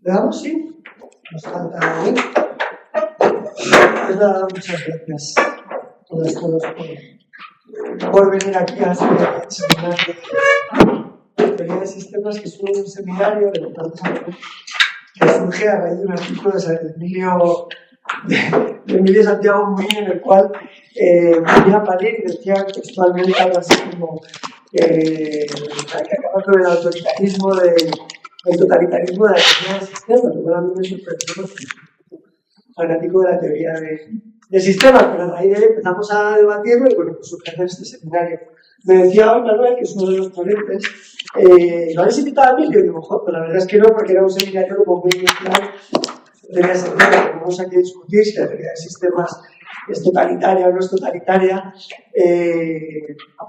¿Le damos? Sí. Nos falta hoy. Pues nada, muchas gracias a todos por venir aquí a este seminario de teoría de sistemas, que es un seminario que surge a raíz de un artículo de Emilio Santiago Muñiz, en el cual venía Palin y decía textualmente algo así como hay que acabar con el autoritarismo el totalitarismo de la teoría de sistemas, lo cual a mí me sorprendió porque fanático de la teoría de sistemas, pero a raíz de ahí empezamos a debatirlo y bueno, pues surge este seminario. Me decía hoy Manuel, que es uno de los ponentes, ¿lo habéis invitado a mí? Y yo digo, joder, pues la verdad es que no, porque era un seminario como muy inicial. Tenía sentido que tenemos aquí a discutir si la teoría de sistemas es totalitaria o no es totalitaria.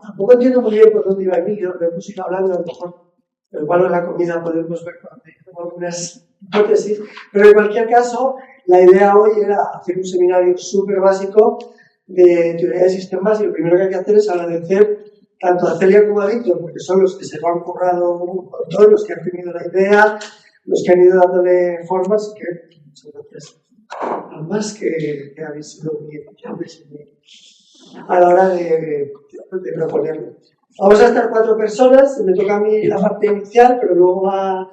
Tampoco entiendo muy bien por dónde iba Emilio, lo hemos ido hablando, a lo mejor, pero igual en la comida podemos ver algunas hipótesis, pero en cualquier caso, la idea hoy era hacer un seminario súper básico de teoría de sistemas y lo primero que hay que hacer es agradecer tanto a Celia como a Víctor, porque son los que se lo han currado un montón, los que han tenido la idea, los que han ido dándole formas, que muchas gracias ambas que habéis sido muy eficaces a la hora de proponerlo. Vamos a estar 4 personas, me toca a mí la parte inicial, pero luego va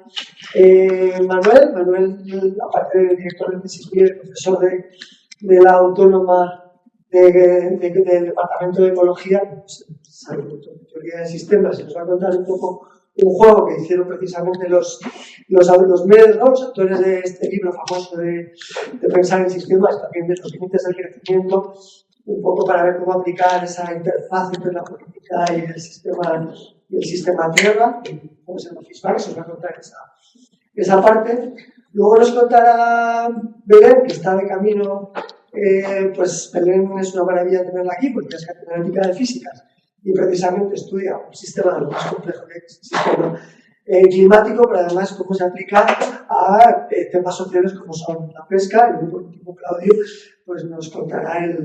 Manuel, aparte de director del CSIC, profesor de la Autónoma del Departamento de Ecología, pues, sabe mucho de teoría de sistemas, y nos va a contar un poco un juego que hicieron precisamente los medios, ¿no? Los autores de este libro famoso de pensar en sistemas, también de los límites del crecimiento, un poco para ver cómo aplicar esa interfaz entre la política y el sistema Tierra, cómo se llama Fishback, se os va a contar esa parte. Luego nos contará Belén, que está de camino, pues Belén es una maravilla tenerla aquí, porque es catedrática de físicas y precisamente estudia un sistema lo más complejo que es el sistema climático, pero además cómo se aplica a temas sociales como son la pesca, y por último Claudio pues nos contará la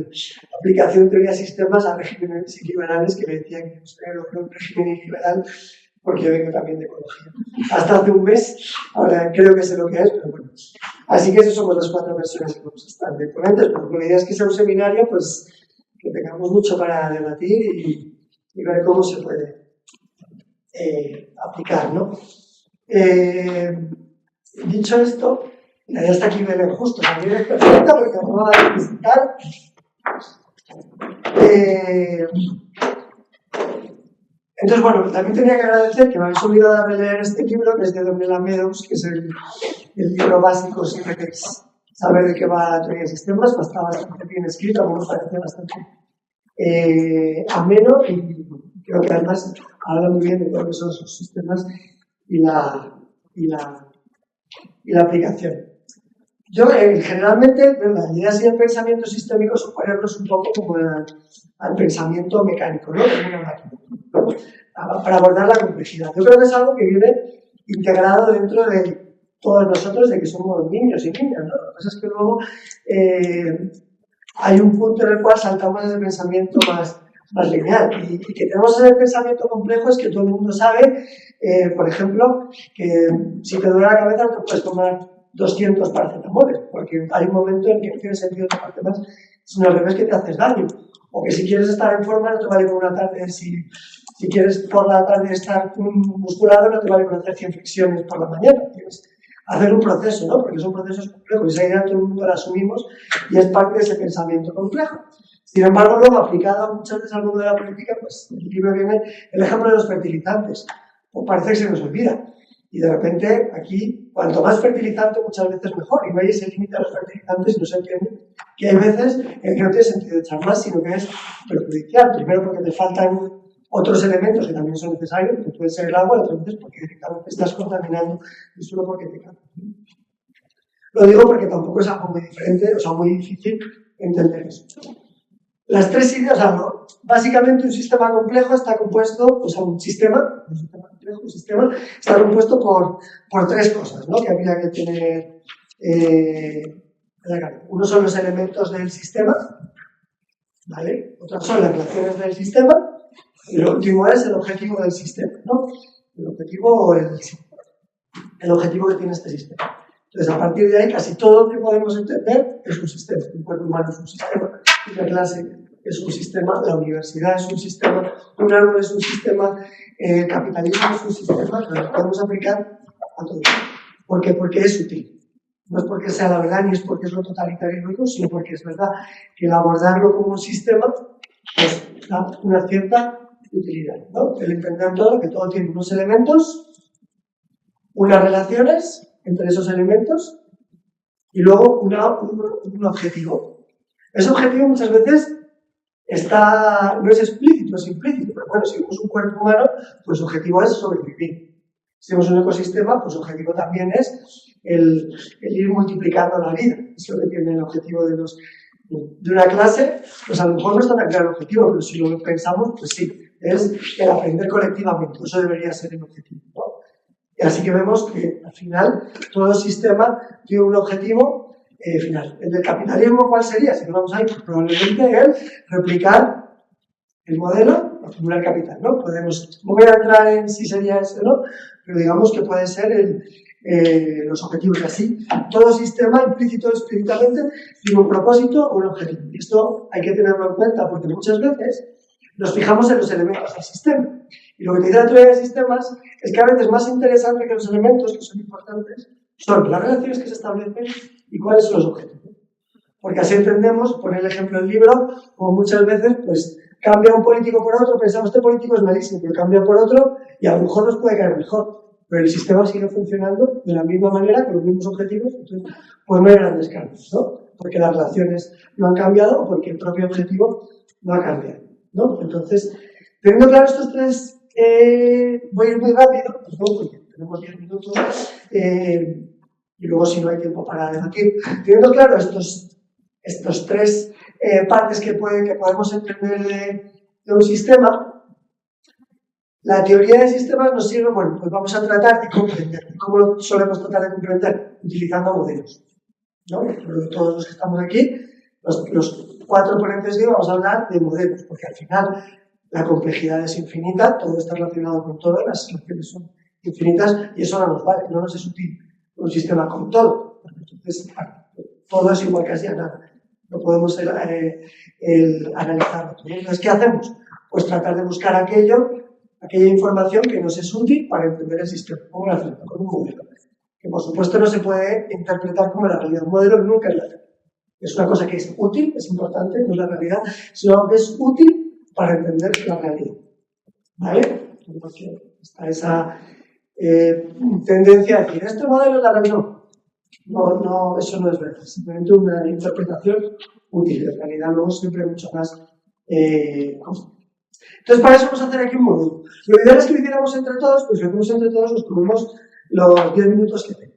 aplicación de teoría de sistemas a regímenes equivalentes, que me decían que no un régimen equivalal, porque yo vengo también de ecología. Hasta hace un mes, ahora creo que sé lo que es, pero bueno. Así que esas somos las 4 personas que vamos a estar de ponentes, porque la idea es que sea un seminario, pues que tengamos mucho para debatir y ver cómo se puede aplicar, ¿no? Dicho esto, ya está aquí Belén justo, también es perfecta porque acaba de visitar. Entonces, bueno, también tenía que agradecer que me habéis obligado a leer este libro, que es de Donella Meadows, que es el libro básico, si queréis saber de qué va la teoría de sistemas, pues está bastante bien escrito, a mí me parece bastante ameno y creo que además habla muy bien de todo lo que son sus sistemas y la aplicación. Yo, generalmente, la idea así del pensamiento sistémico es oponernos un poco como al pensamiento mecánico, ¿no? Como una máquina, ¿no? Para abordar la complejidad. Yo creo que es algo que viene integrado dentro de todos nosotros, de que somos niños y niñas, ¿no? Lo que pasa es que luego hay un punto en el cual saltamos ese pensamiento más lineal. Y que tenemos ese pensamiento complejo es que todo el mundo sabe, por ejemplo, que si te duele la cabeza no te puedes tomar 200 paracetamoles, porque hay un momento en que no tiene sentido tomarte más, sino al revés, que te haces daño. O que si quieres estar en forma no te vale con una tarde, si quieres por la tarde estar musculado no te vale con hacer 100 flexiones por la mañana. Tienes hacer un proceso, ¿no? Porque son procesos complejos y esa idea todo el mundo la asumimos y es parte de ese pensamiento complejo. Sin embargo, luego aplicado muchas veces al mundo de la política, pues en el libro viene el ejemplo de los fertilizantes. Pues parece que se nos olvida. Y de repente, aquí, cuanto más fertilizante, muchas veces mejor. Y no hay ese límite a los fertilizantes y no se entiende que hay veces en que no tiene sentido echar más, sino que es perjudicial. Primero porque te faltan otros elementos que también son necesarios, que puede ser el agua, y otras veces porque directamente estás contaminando y solo porque te cansas. Lo digo porque tampoco es algo muy diferente, o sea, muy difícil entender eso. Las 3 ideas, o sea, ¿no? Básicamente un sistema complejo está compuesto, o sea, un sistema está compuesto por 3 cosas, ¿no? Que habría que tener. Uno son los elementos del sistema, ¿vale? Otros son las relaciones del sistema, y lo último es el objetivo del sistema, ¿no? El objetivo que tiene este sistema. Entonces, a partir de ahí, casi todo lo que podemos entender es un sistema. Un cuerpo humano es un sistema, una clase es un sistema, la universidad es un sistema, un árbol es un sistema, el capitalismo es un sistema que lo podemos aplicar a todo. ¿Por qué? Porque es útil. No es porque sea la verdad ni es porque es lo totalitario y lógico, sino porque es verdad que el abordarlo como un sistema pues da una cierta utilidad, ¿no? El entender todo, que todo tiene unos elementos, unas relaciones entre esos elementos y luego un objetivo. Ese objetivo muchas veces no es explícito, es implícito, pero bueno, si vemos un cuerpo humano, pues su objetivo es sobrevivir. Si vemos un ecosistema, pues su objetivo también es el ir multiplicando la vida. Es lo que tiene el objetivo de una clase, pues a lo mejor no está tan claro el objetivo, pero si lo pensamos, pues sí, es el aprender colectivamente, eso debería ser el objetivo, ¿no? Y así que vemos que al final todo sistema tiene un objetivo final. El del capitalismo, ¿cuál sería? Si nos vamos ahí, pues probablemente el replicar el modelo, acumular capital, ¿no? No voy a entrar en si sería ese o no, pero digamos que puede ser los objetivos así. Todo sistema, implícito o explícitamente, tiene un propósito o un objetivo. Y esto hay que tenerlo en cuenta porque muchas veces nos fijamos en los elementos del sistema. Y lo que te dice la teoría de sistemas es que a veces más interesante que los elementos, que son importantes, son las relaciones que se establecen y cuáles son los objetivos. Porque así entendemos, poner el ejemplo del libro, como muchas veces, pues cambia un político por otro, pensamos este político es malísimo, pero cambia por otro y a lo mejor nos puede caer mejor. Pero el sistema sigue funcionando de la misma manera, con los mismos objetivos, entonces pues no hay grandes cambios, ¿no? Porque las relaciones no han cambiado o porque el propio objetivo no ha cambiado, ¿no? Entonces, teniendo claro estos tres, voy a ir muy rápido, pues no, porque tenemos 10 minutos, y luego si no hay tiempo para debatir. Teniendo claro estos tres partes que podemos entender de un sistema, la teoría de sistemas nos sirve, bueno, pues vamos a tratar de comprender. ¿Cómo lo solemos tratar de comprender? Utilizando modelos, ¿no? Todos los que estamos aquí, los 4 ponentes de hoy vamos a hablar de modelos, porque al final la complejidad es infinita, todo está relacionado con todo, las relaciones son infinitas y eso no nos vale, no nos es útil un sistema con todo. Entonces, todo es igual casi a nada. No podemos analizarlo todo. Entonces, ¿qué hacemos? Pues tratar de buscar aquella información que nos es útil para entender el sistema. ¿Cómo lo hacemos? Con un modelo. Que por supuesto no se puede interpretar como la realidad. Un modelo nunca es la realidad. Es una cosa que es útil, es importante, no es la realidad, sino que es útil para entender la realidad. ¿Vale? Porque está esa tendencia a decir, este modelo es la realidad. No, eso no es verdad. Simplemente una interpretación útil. En realidad luego siempre hay mucho más constante. Entonces, para eso vamos a hacer aquí un modelo. Lo ideal es que lo hiciéramos entre todos, pues lo hacemos entre todos, nos comemos los 10 minutos que tengo.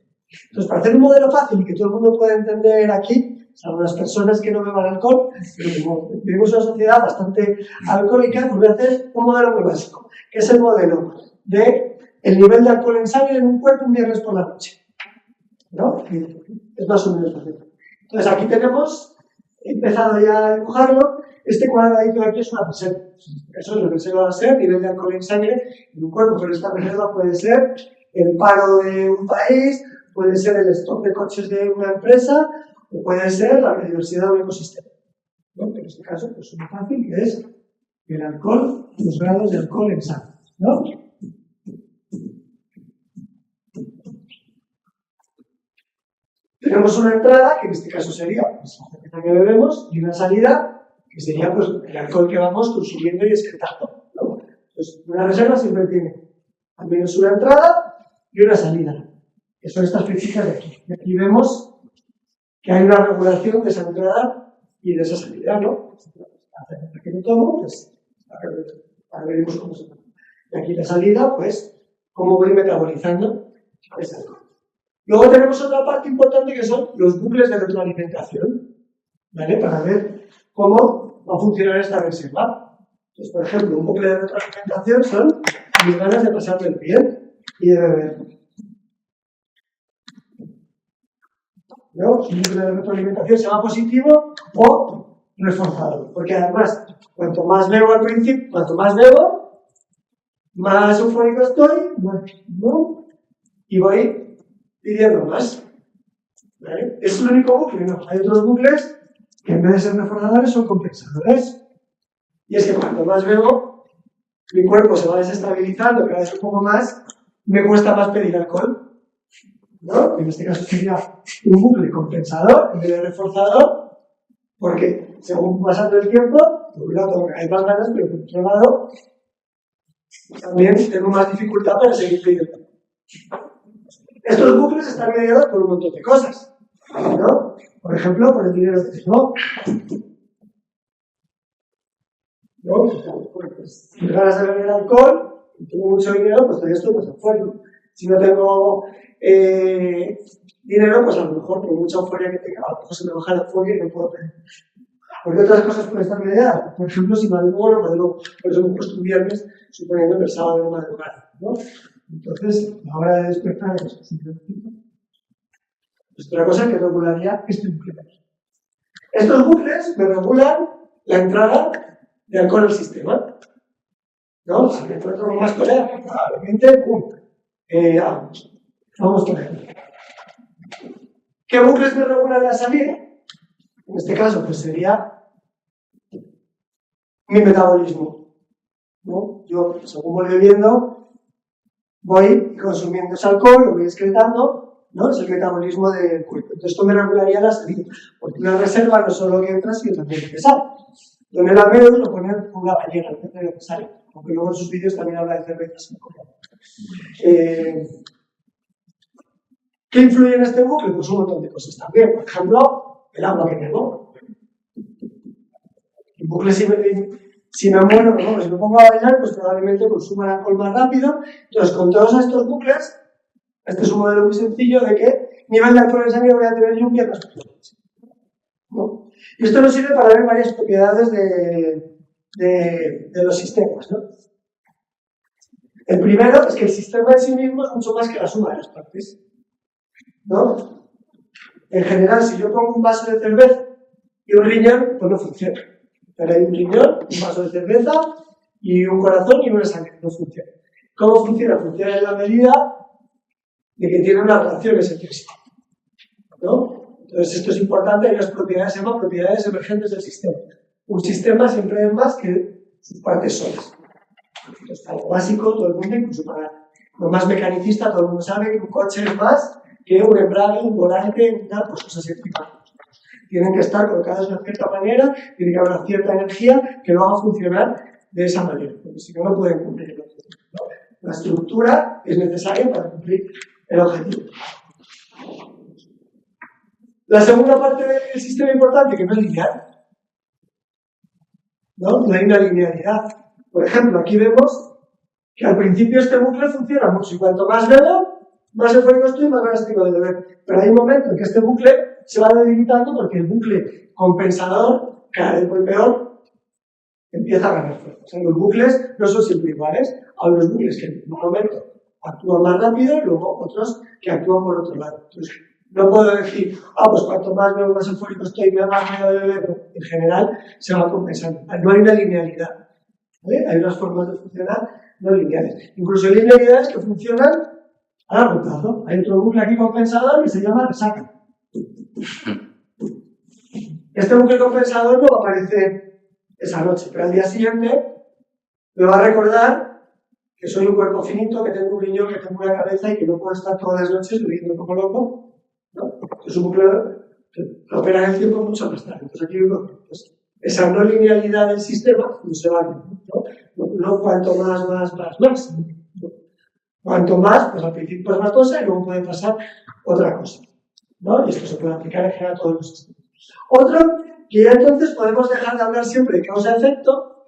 Entonces, para hacer un modelo fácil y que todo el mundo pueda entender aquí, salvo las personas que no beban alcohol, pero como vivimos en una sociedad bastante alcohólica, pues voy a hacer un modelo muy básico, que es el modelo de el nivel de alcohol en sangre en un cuerpo un viernes por la noche. ¿No? Es más o menos fácil. Entonces, aquí tenemos, he empezado ya a dibujarlo, este cuadradito de aquí es una reserva. Eso es la reserva va a ser nivel de alcohol en sangre en un cuerpo, pero esta reserva puede ser el paro de un país, puede ser el stock de coches de una empresa, o puede ser la biodiversidad de un ecosistema. ¿No? En este caso, pues es muy fácil, que es el alcohol, los grados de alcohol en sangre. ¿No? Tenemos una entrada, que en este caso sería pues, la cerveza que bebemos, y una salida, que sería pues, el alcohol que vamos consumiendo y excretando, ¿no? Entonces, una reserva siempre tiene al menos una entrada y una salida, que son estas flechitas de aquí. Y aquí vemos que hay una regulación de esa entrada y de esa salida, ¿no? Hacer un pequeño tomo, pues, ahora veremos cómo se toma. Y aquí la salida, pues, cómo voy metabolizando ese alcohol. Luego tenemos otra parte importante que son los bucles de retroalimentación, ¿vale? Para ver cómo va a funcionar esta reserva. Entonces, por ejemplo, un bucle de retroalimentación son mis ganas de pasarme bien y de beber. ¿No? Un bucle de retroalimentación se llama positivo o reforzado. Porque además, cuanto más bebo al principio, cuanto más bebo, más eufórico estoy, ¿no? Y voy pidiendo más. ¿Vale? ¿Es el único bucle? No. Hay otros bucles que en vez de ser reforzadores son compensadores. Y es que cuanto más bebo, mi cuerpo se va desestabilizando cada vez un poco más, me cuesta más pedir alcohol, ¿no? En este caso sería un bucle compensador en vez de reforzador, porque según pasando el tiempo, por un lado hay más ganas, pero por otro lado también tengo más dificultad para seguir pidiendo. Estos bucles están mediados por un montón de cosas, ¿no? Por ejemplo, por el dinero que tengo. ¿No? Pues, si ganas de beber alcohol y tengo mucho dinero, pues todavía estoy más afuera. Si no tengo dinero, pues a lo mejor por mucha euforia que tenga, a lo mejor se me baja la euforia y no puedo pedir. Porque otras cosas pueden estar mediadas. Por ejemplo, si madrugo, no madrugo. Por eso me he puesto un viernes, suponiendo que el sábado no madrugar, ¿no? Entonces, la hora de despertar es simplemente. Es otra cosa que regularía este bucle. Estos bucles me regulan la entrada de alcohol al sistema. ¿No? Si me encuentro con más colea, probablemente, ¡pum! Vamos por ejemplo. ¿Qué bucles me regulan la salida? En este caso, pues sería mi metabolismo, ¿no? Yo, según voy bebiendo, voy consumiendo ese alcohol, lo voy excretando, ¿no? Es el metabolismo del cuerpo. Entonces, esto me regularía la salida, porque una reserva no es solo que entra, sino también que sale. Donde la veo lo ponen con una bañera, no tiene que sale, aunque luego en sus vídeos también habla de cervezas. ¿Qué influye en este bucle? Pues un montón de cosas también. Por ejemplo, el agua que tengo. El bucle, si me muero, ¿no? Si me pongo a bailar, pues probablemente consuma el alcohol más rápido. Entonces, con todos estos bucles, este es un modelo muy sencillo de que nivel de alcohol en sangre voy a tener yo un viernes, ¿no? Y esto nos sirve para ver varias propiedades de los sistemas, ¿no? El primero es que el sistema en sí mismo es mucho más que la suma de las partes, ¿no? En general, si yo pongo un vaso de cerveza y un riñón, pues no funciona. Pero hay un riñón, un vaso de cerveza y un corazón y una sangre, no funciona. ¿Cómo funciona? Funciona en la medida de que tiene unas relaciones entre sí, ¿no? Entonces, esto es importante, hay unas propiedades, se llaman propiedades emergentes del sistema. Un sistema siempre es más que sus partes solas. Entonces, algo básico, todo el mundo, incluso para lo más mecanicista, todo el mundo sabe que un coche es más que un embrague, un volante, pues cosas eléctricas. Tienen que estar colocadas de una cierta manera, tiene que haber una cierta energía que lo haga funcionar de esa manera, porque si no, no pueden cumplir el objetivo, ¿no? La estructura es necesaria para cumplir el objetivo. La segunda parte del sistema importante, que no es lineal, ¿no? No hay una linealidad. Por ejemplo, aquí vemos que al principio este bucle funciona mucho y cuanto más bebo, más eufórico estoy y más ganas tengo de beber. Pero hay un momento en que este bucle se va debilitando porque el bucle compensador, cada vez muy peor, empieza a ganar fuerza. O sea, los bucles no son siempre iguales. Hay unos bucles que en un momento actúan más rápido y luego otros que actúan por otro lado. Entonces, no puedo decir, pues cuanto más bebo, más eufórico estoy, más miedo de beber. En general, se va compensando. No hay una linealidad, ¿vale? Hay unas formas de funcionar no lineales. Incluso hay linealidades que funcionan a largo plazo. Hay otro bucle aquí compensador que se llama resaca. Este bucle compensador no va a aparecer esa noche, pero al día siguiente me va a recordar que soy un cuerpo finito, que tengo un riñón, que tengo una cabeza y que no puedo estar todas las noches bebiendo como loco, ¿no? Es un bucle que opera en el tiempo mucho más tarde. Entonces aquí pues, esa no linealidad del sistema no se va viendo, ¿no? No cuanto más. ¿No? Cuanto más, pues al principio es una cosa y luego puede pasar otra cosa, ¿no? Y esto se puede aplicar en general a todos los sistemas. Otro, que ya entonces podemos dejar de hablar siempre de causa-efecto.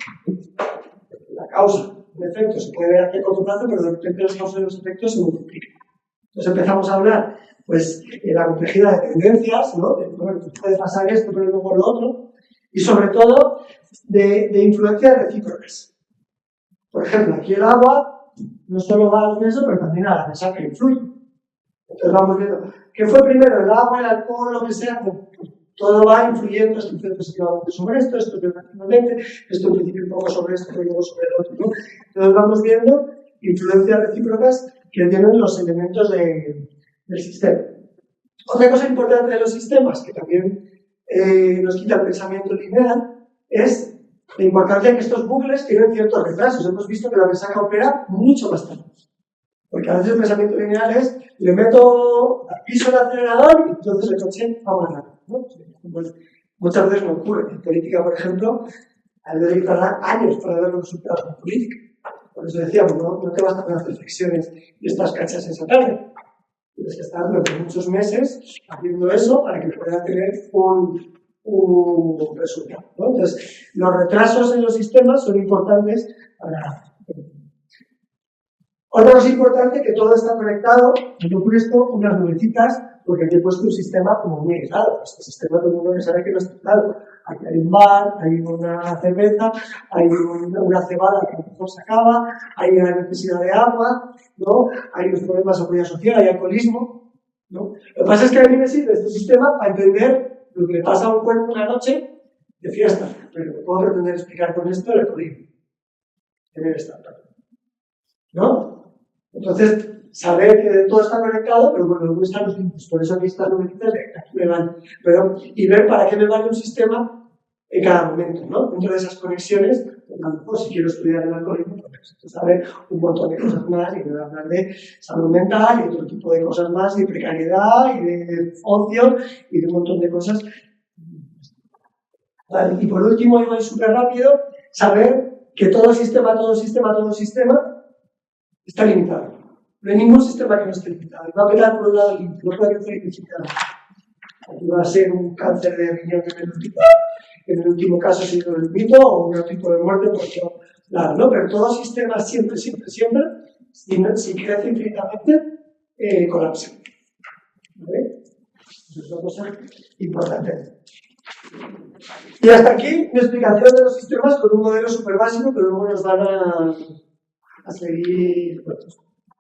La causa, el efecto se puede ver aquí a corto plazo, pero de repente las causas y los efectos se multiplican. Entonces empezamos a hablar, pues, de la complejidad de tendencias, ¿no? Bueno, pues puede pasar esto, pero luego lo otro. Y sobre todo, de influencias recíprocas. Por ejemplo, aquí el agua no solo va al peso, pero también a la resaca que influye. Entonces vamos viendo, ¿qué fue primero? El agua, el alcohol, lo que sea, pues, todo va influyendo, esto influye positivamente sobre esto negativamente, esto en principio un poco sobre esto, pero luego sobre el otro, ¿no? Entonces vamos viendo influencias recíprocas que tienen los elementos del sistema. Otra cosa importante de los sistemas, que también nos quita el pensamiento lineal, es la importancia de que estos bucles tienen ciertos retrasos. Hemos visto que la resaca opera mucho más tarde. Porque a veces el pensamiento lineal es, le meto, piso el acelerador y entonces el coche va más rápido, ¿no? Pues, muchas veces no ocurre. En política, por ejemplo, a veces hay que tardar años para ver los resultados de política. Por eso decíamos, no te basta con las reflexiones y estas cachas esa tarde. Tienes que estar durante muchos meses haciendo eso para que pueda tener un resultado, ¿no? Entonces, los retrasos en los sistemas son importantes para... Otra cosa importante, que todo está conectado. Yo he puesto unas nubecitas porque aquí he puesto un sistema como muy aislado. Este sistema todo el mundo que sabe que no está aislado. Aquí hay un bar, hay una cerveza, hay una cebada que a lo mejor se acaba, hay una necesidad de agua, ¿no? Hay unos problemas de seguridad social, hay alcoholismo, ¿no? Lo que pasa es que a mí me sirve este sistema para entender lo que le pasa a un cuerpo una noche de fiesta. Pero puedo pretender explicar con esto el alcoholismo. Tener esta parte, ¿no? Entonces, saber que todo está conectado, pero bueno, no están los límites. Por eso aquí están los límites de aquí me van. Y ver para qué me vale un sistema en cada momento, ¿no? Dentro de esas conexiones, pues a lo mejor si quiero estudiar el algoritmo, pues necesito saber un montón de cosas más y me voy a hablar de salud mental y otro tipo de cosas más, y de precariedad y de ocio y de un montón de cosas. Vale. Y por último, y voy súper rápido, saber que todo sistema está limitado. No hay ningún sistema que no esté limitado. Va a pegar por un lado el límite, no puede crecer ilimitado. Aquí va a ser un cáncer de riñón en el último caso si lo limito, o un tipo de muerte por otro lado, ¿no? Pero todo sistema siempre, si crece infinitamente, colapsa. ¿Vale? Eso es una cosa importante. Y hasta aquí mi explicación de los sistemas con un modelo súper básico, pero luego nos van a seguir, bueno,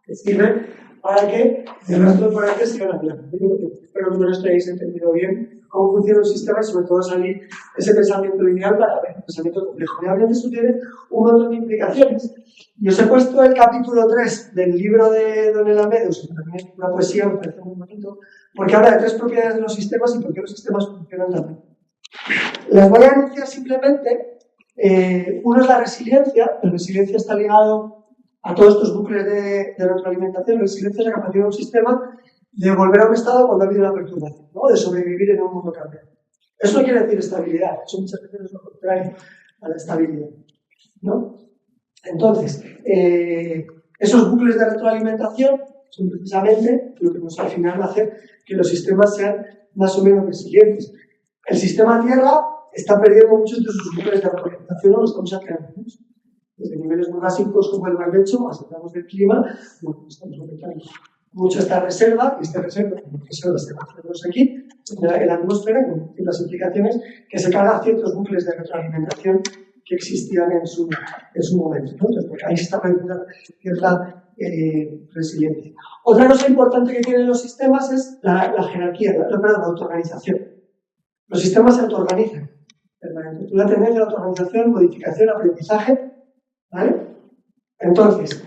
que sirve para que el resto de ponentes sigan hablando. Espero que no os hayáis entendido bien cómo funciona un sistema y sobre todo salir ese pensamiento lineal para ver el pensamiento complejo. Realmente eso tiene un montón de implicaciones. Y os he puesto el capítulo 3 del libro de Don Elamedos, que también es una poesía, me parece muy bonito, porque habla de 3 propiedades de los sistemas y por qué los sistemas funcionan también. Las voy a anunciar simplemente. Uno es la resiliencia. La resiliencia está ligado a todos estos bucles de retroalimentación. La resiliencia es la capacidad de un sistema de volver a un estado cuando ha habido una perturbación, ¿no? De sobrevivir en un mundo cambiante. Eso no quiere decir estabilidad, eso muchas veces es lo contrario a la estabilidad, ¿no? Entonces, esos bucles de retroalimentación son precisamente lo que nos al final va a hacer que los sistemas sean más o menos resilientes. El sistema Tierra está perdiendo muchos de sus bucles de retroalimentación, no los estamos aclarando. Desde niveles muy básicos como el barbecho, hasta hablamos del clima, bueno, estamos aumentando mucho esta reserva, y esta reserva tenemos aquí, en la atmósfera, con las implicaciones que se cargan ciertos bucles de retroalimentación que existían en su momento, ¿no? Entonces, porque ahí se está perdiendo cierta resiliencia. Otra cosa importante que tienen los sistemas es la jerarquía, la autoorganización. Los sistemas se autoorganizan. La tendencia de la autoorganización, modificación, aprendizaje, ¿vale? Entonces,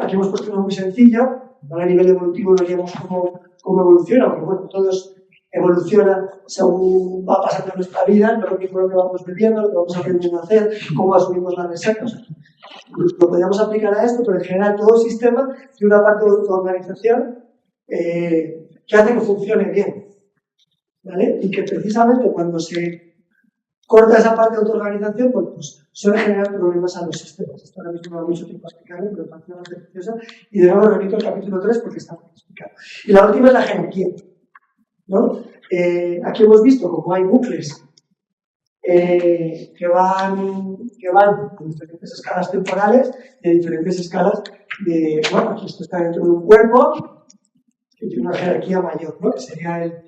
aquí hemos puesto uno muy sencillo. A nivel evolutivo no veríamos cómo evoluciona, porque bueno, todos evolucionan según va pasando nuestra vida, no lo mismo lo que vamos viviendo, lo que vamos aprendiendo a hacer, cómo asumimos las resacas. Lo podríamos aplicar a esto, pero en general todo sistema tiene una parte de autoorganización que hace que funcione bien, ¿vale? Y que precisamente cuando se corta esa parte de autoorganización, pues suele generar problemas a los sistemas. Esto ahora mismo no da mucho tiempo a explicarlo, pero parece más preciosa. Y de nuevo repito el capítulo 3 porque está muy explicado. Y la última es la jerarquía, ¿no? Aquí hemos visto cómo hay bucles que van en diferentes escalas temporales, de diferentes escalas de, bueno, aquí esto está dentro de un cuerpo que tiene una jerarquía mayor, ¿no? Que sería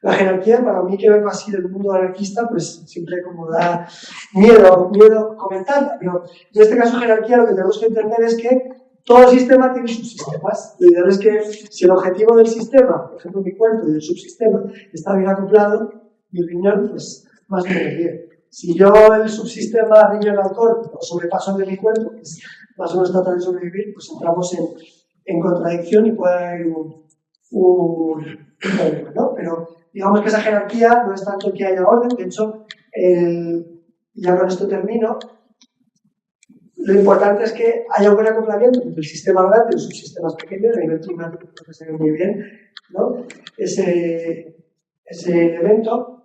la jerarquía, para mí que vengo así del mundo anarquista, pues siempre como da miedo comentarla, pero en este caso jerarquía lo que tenemos que entender es que todo sistema tiene subsistemas. Lo ideal es que si el objetivo del sistema, por ejemplo mi cuerpo y el subsistema, está bien acoplado, mi riñón, pues más o menos bien. Si yo el subsistema riñón alcohol o sobrepaso de mi cuerpo, que es más o menos tratar de sobrevivir, pues entramos en contradicción y puede haber problema, ¿no? Pero digamos que esa jerarquía no es tanto que haya orden, de hecho, ya con esto termino. Lo importante es que haya un buen acoplamiento entre el sistema grande y los subsistemas pequeños, a nivel climático, que se ve muy bien, ¿no? Ese elemento,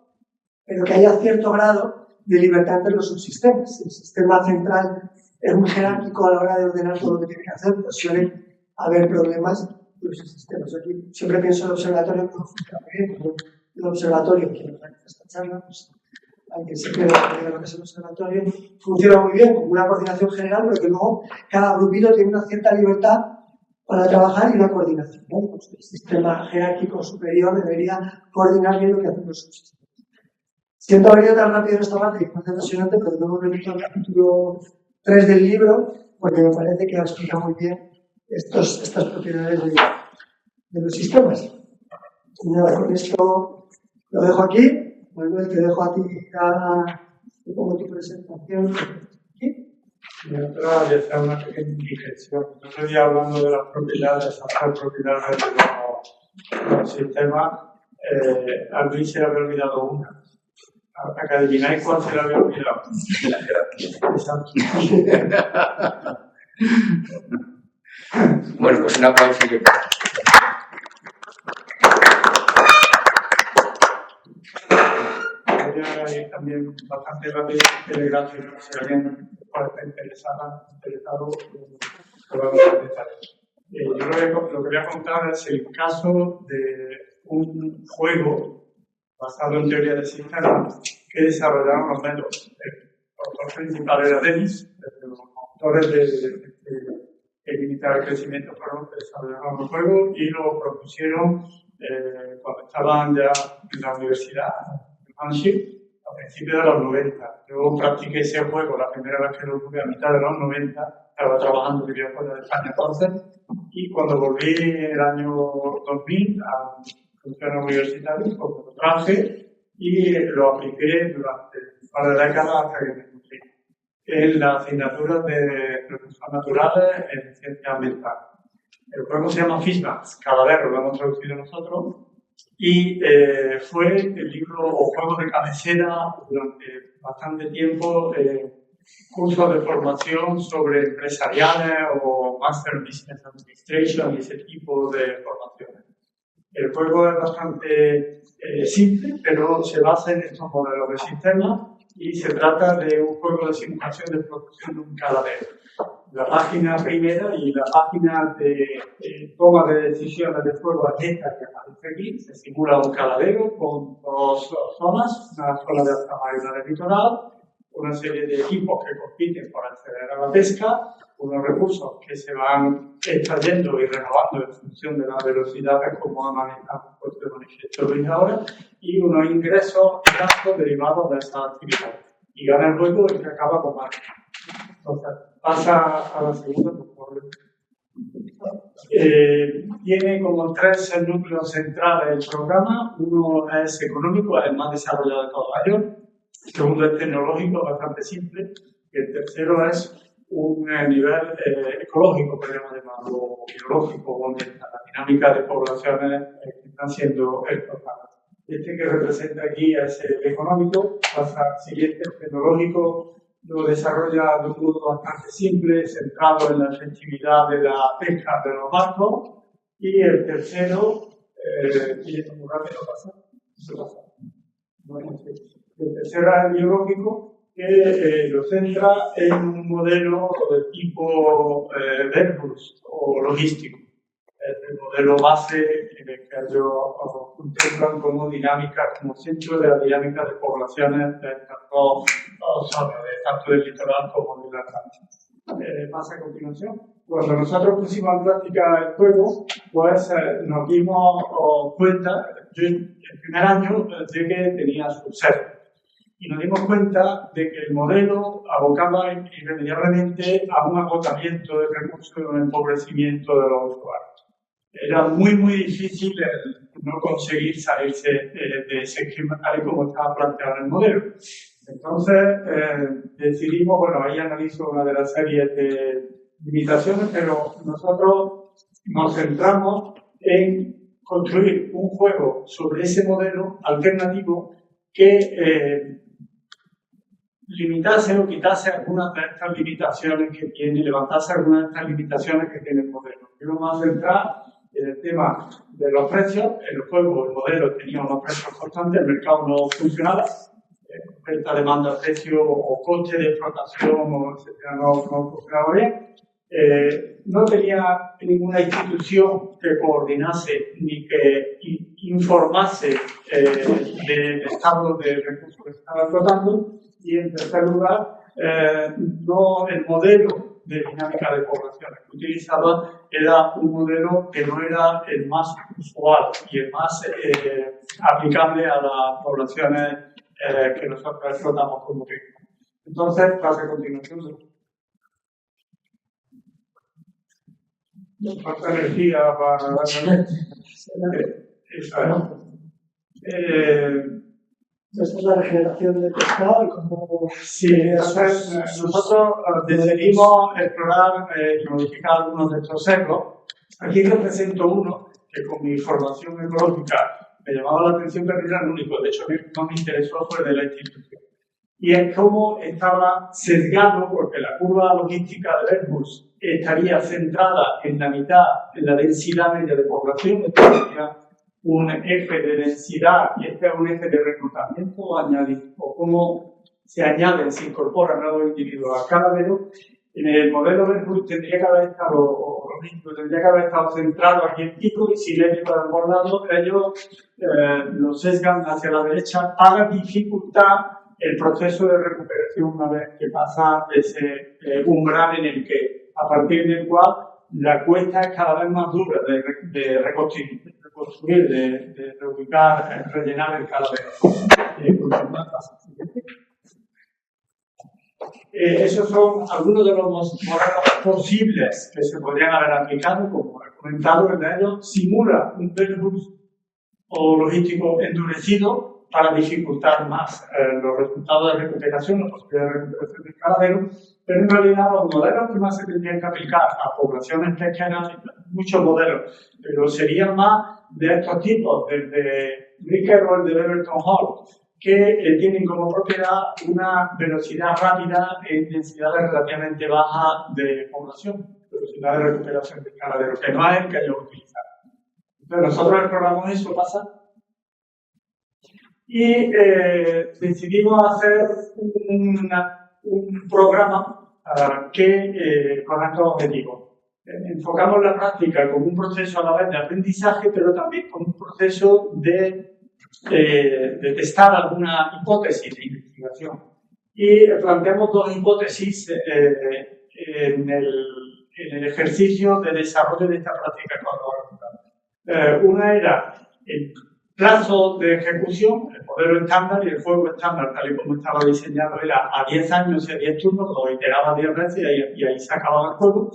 pero que haya cierto grado de libertad entre los subsistemas. El sistema central es muy jerárquico a la hora de ordenar todo lo que tiene que hacer, pues suelen haber problemas en los sistemas. Aquí siempre pienso en el observatorio, que funciona muy bien, como el observatorio que nos organiza esta charla, pues, aunque siempre lo que es el observatorio, funciona muy bien, con una coordinación general, pero que luego cada grupito tiene una cierta libertad para trabajar y una coordinación, ¿no? Pues el sistema jerárquico superior debería coordinar bien lo que hacen los subsistemas. Siento haber ido tan rápido en esta parte, que es impresionante, pero luego me meto al capítulo 3 del libro, porque me parece que explica muy bien estas propiedades de los sistemas. Y nada, con esto lo dejo aquí. Manuel, te dejo a ti, te pongo tu presentación. ¿Aquí? Voy a hacer una pequeña digestión. Yo estoy hablando de las propiedades, las propiedades de los sistemas. A Luis se le había olvidado una. Para que adivináis cuál se le había olvidado. La jerarquía. Exacto. Bueno, pues un aplauso. Voy a ir también bastante rápido, telegrafía, si alguien está interesado, podemos empezar. Yo lo que voy a contar es el caso de un juego basado en teoría de sistemas que desarrollaron los métodos. El autor principal era Dennis, los autores de limitar el crecimiento fueron que desarrollaron el juego y lo propusieron cuando estaban ya en la universidad de Hampshire a principios de los 90. Yo practiqué ese juego la primera vez que lo tuve a mitad de los 90, estaba trabajando, vivía fuera de España entonces, y cuando volví en el año 2000 a función universitaria, pues lo traje y lo apliqué durante un par de décadas hasta que me encontré en la asignatura de recursos naturales en ciencia ambiental. El juego se llama Fishbacks, Calavero, lo hemos traducido nosotros, y fue el libro o juego de cabecera durante bastante tiempo, cursos de formación sobre empresariales o Master Business Administration y ese tipo de formaciones. El juego es bastante simple, pero se basa en estos modelos de sistema y se trata de un juego de simulación de producción de un calavero. La página primera y la página de toma de decisiones de juego es esta que aparece aquí. Se simula un calavero con dos zonas, una zona de alta mar y una de litoral, una serie de equipos que compiten por acceder a la pesca, unos recursos que se van extrayendo y renovando en función de la velocidad de cómo ha manejado el manifiesto Luis ahora, y unos ingresos y gastos derivados de esa actividad. Y gana el juego el que acaba con más. Entonces, pasa a la segunda, por favor. Tiene como tres núcleos centrales el programa. Uno es económico, es el más desarrollado de todos ellos. El segundo es tecnológico, bastante simple. Y el tercero es un nivel ecológico, podríamos llamarlo biológico, donde la dinámica de poblaciones están siendo explotadas. Este que representa aquí es el económico, pasa al siguiente, el tecnológico. Lo desarrolla de un modo bastante simple, centrado en la efectividad de la pesca de los barcos. Y el tercero, y esto muy rápido pasa, el tercero es el biológico, que lo centra en un modelo de tipo Airbus o logístico. Es el modelo base que ellos contemplan como dinámica, como centro de la dinámica de poblaciones de estas dos zonas, tanto del litoral como del Atlántico. Pasa a continuación. Cuando nosotros pusimos en práctica el juego, pues nos dimos cuenta, yo el primer año llegué tenía su ser. Y nos dimos cuenta de que el modelo abocaba irremediablemente a un agotamiento de recursos y un empobrecimiento de los usuarios. Era muy difícil no conseguir salirse de ese esquema tal y como estaba planteado en el modelo. Entonces decidimos, bueno, ahí analizo una de las series de limitaciones, pero nosotros nos centramos en construir un juego sobre ese modelo alternativo que limitase o quitase algunas de estas limitaciones que tiene, levantase algunas de estas limitaciones que tiene el modelo. Yo me voy a centrar en el tema de los precios. El juego, el modelo tenía unos precios constantes, el mercado no funcionaba, oferta, demanda, precio o coste de explotación, etcétera, no funcionaba bien. No tenía ninguna institución que coordinase ni que informase del estado de recursos que se estaba explotando. Y en tercer lugar, el modelo de dinámica de poblaciones que utilizaba era un modelo que no era el más usual y el más aplicable a las poblaciones que nosotros explotamos como ritmo. Entonces, paso a continuación. Falta energía para esta es la regeneración del pescado y cómo... Sí, entonces nosotros decidimos explorar y modificar algunos de estos secos. Aquí represento uno que con mi formación ecológica me llamaba la atención, pero era el único. De hecho, no me interesó fue de la institución. Y es cómo estaba sesgado, porque la curva logística de Airbus estaría centrada en la mitad, en la densidad media de población, estaría un eje de densidad y este es un eje de reclutamiento o cómo se añaden, se incorporan nuevos individuos a cada velo. En el modelo Airbus tendría que haber estado centrado aquí en pico y simétrico desbordado. Ellos lo sesgan hacia la derecha para dificultar el proceso de recuperación una vez que pasa ese umbral en el que, a partir del cual la cuesta es cada vez más dura de reconstruir, de reubicar, rellenar el cadáver. Esos son algunos de los modelos posibles que se podrían haber aplicado, como he comentado, el de ellos simula un Airbus o logístico endurecido para dificultar más los resultados de recuperación, la posibilidad de recuperación del caladero, pero en realidad los modelos que más se tendrían que aplicar a poblaciones pesqueras, muchos modelos, pero serían más de estos tipos, desde Ricker o el de Beaverton Hall, que tienen como propiedad una velocidad rápida en densidades relativamente bajas de población, velocidad de recuperación del caladero, que no es el que ellos utilizan. Entonces nosotros exploramos eso, pasa, y decidimos hacer un programa con estos objetivos. Enfocamos la práctica como un proceso a la vez de aprendizaje, pero también como un proceso de testar alguna hipótesis de investigación. Y planteamos dos hipótesis en el ejercicio de desarrollo de esta práctica ecológica. Una era el plazo de ejecución, el modelo estándar y el juego estándar, tal y como estaba diseñado, era a 10 años y a 10 turnos, lo iteraba 10 veces y ahí se acababa el juego.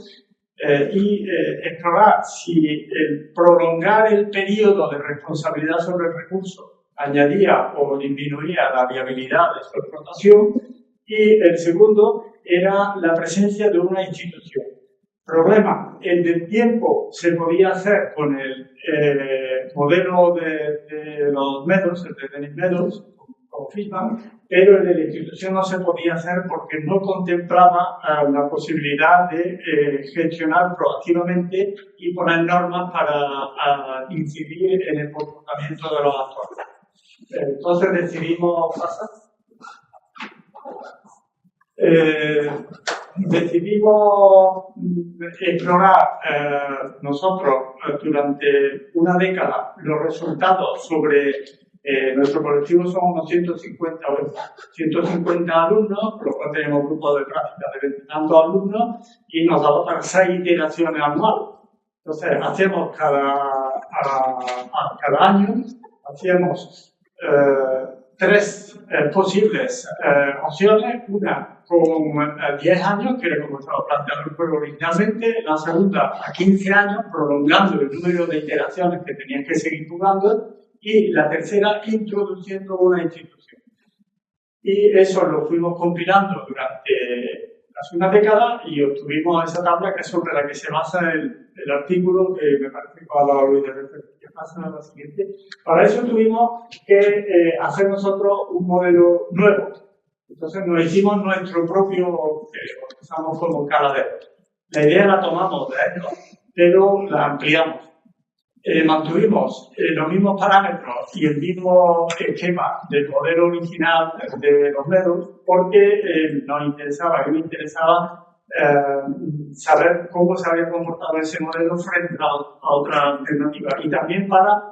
Y explorar si el prolongar el periodo de responsabilidad sobre el recurso añadía o disminuía la viabilidad de su explotación. Y el segundo era la presencia de una institución. Problema, el del tiempo se podía hacer con el modelo de los Meadows, el de Dennis Meadows, con Fishman, pero el de la institución no se podía hacer porque no contemplaba la posibilidad de gestionar proactivamente y poner normas para incidir en el comportamiento de los actores. Entonces decidimos pasar. Decidimos explorar nosotros durante una década los resultados sobre nuestro colectivo. Son unos 150 alumnos, por lo cual tenemos grupos de práctica de 20 y tantos alumnos y nos daba para 6 iteraciones anuales. Entonces hacemos cada año hacíamos 3 posibles opciones, una con 10 años, que era como estaba planteado el juego originalmente, la segunda a 15 años, prolongando el número de iteraciones que tenían que seguir jugando, y la tercera introduciendo una institución. Y eso lo fuimos compilando durante casi una década y obtuvimos esa tabla que es sobre la que se basa el artículo que me parece que ha dado Luis de referencia. pasa a la siguiente. Para eso tuvimos que hacer nosotros un modelo nuevo. Entonces nos hicimos nuestro propio, usamos como caladero. La idea la tomamos de ellos, pero la ampliamos. Mantuvimos los mismos parámetros y el mismo esquema del modelo original de los dedos porque nos interesaba, a mí me interesaba saber cómo se había comportado ese modelo frente a otra alternativa y también para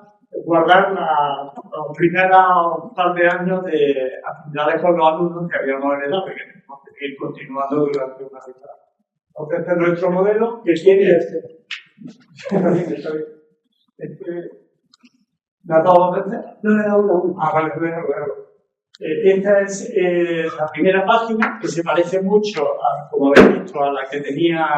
guardar los primeros par de años de actividades con los alumnos que habíamos heredado y que tenemos que ir continuando durante una década. Entonces, este es nuestro modelo que tiene ¿me ha dado dos veces? No le he dado una. Ah, vale, esta es la primera página que se parece mucho, como habéis visto, a la que tenía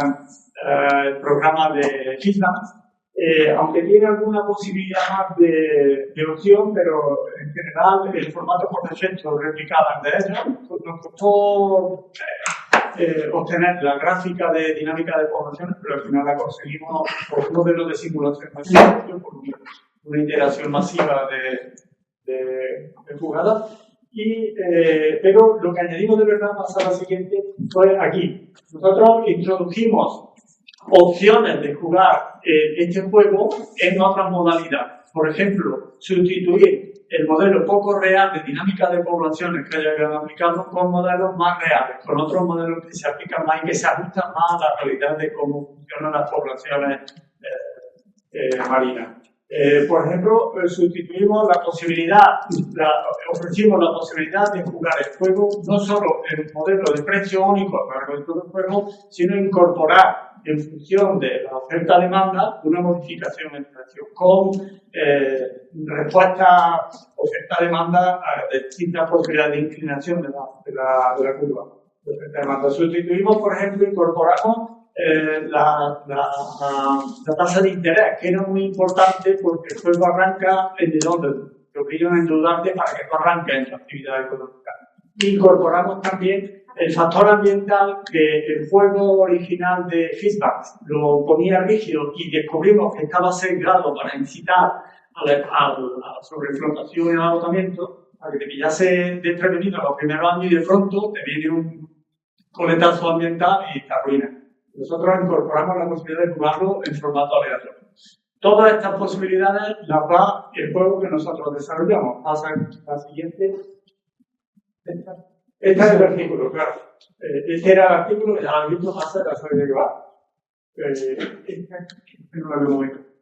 el programa de GitLab, aunque tiene alguna posibilidad más de opción, pero en general el formato por defecto replicado de ellos. Nos costó obtener la gráfica de dinámica de poblaciones, pero al final la conseguimos por un modelo de simulación masiva, por una iteración masiva de jugadas. Pero lo que añadimos de verdad pasa a la siguiente fue aquí. Nosotros introdujimos opciones de jugar este juego en otras modalidades. Por ejemplo, sustituir el modelo poco real de dinámica de poblaciones que hayan aplicado con modelos más reales, con otros modelos que se aplican más y que se ajustan más a la realidad de cómo funcionan las poblaciones marinas. Por ejemplo, sustituimos la posibilidad, ofrecimos la posibilidad de jugar el juego no solo en un modelo de precio único para el juego, sino incorporar en función de la oferta-demanda una modificación en precio con respuesta oferta-demanda de distintas posibilidades de inclinación de la curva de oferta-demanda. Sustituimos, por ejemplo, incorporamos la tasa de interés, que era muy importante porque el juego arranca en el orden, te obligan a endeudarte para que tú arranques en tu actividad económica. Incorporamos también el factor ambiental que el juego original de Feedback lo ponía rígido y descubrimos que estaba sesgado para incitar a la sobreflotación y al agotamiento, para que te pillase desprevenido los primeros años y de pronto te viene un coletazo ambiental y te arruina. Nosotros incorporamos la posibilidad de jugarlo en formato aleatorio. Todas estas posibilidades las da el juego que nosotros desarrollamos. Pasa a la siguiente. Este es el artículo, claro. Este era el artículo que ya lo habéis visto pasar, ya sabéis de qué va.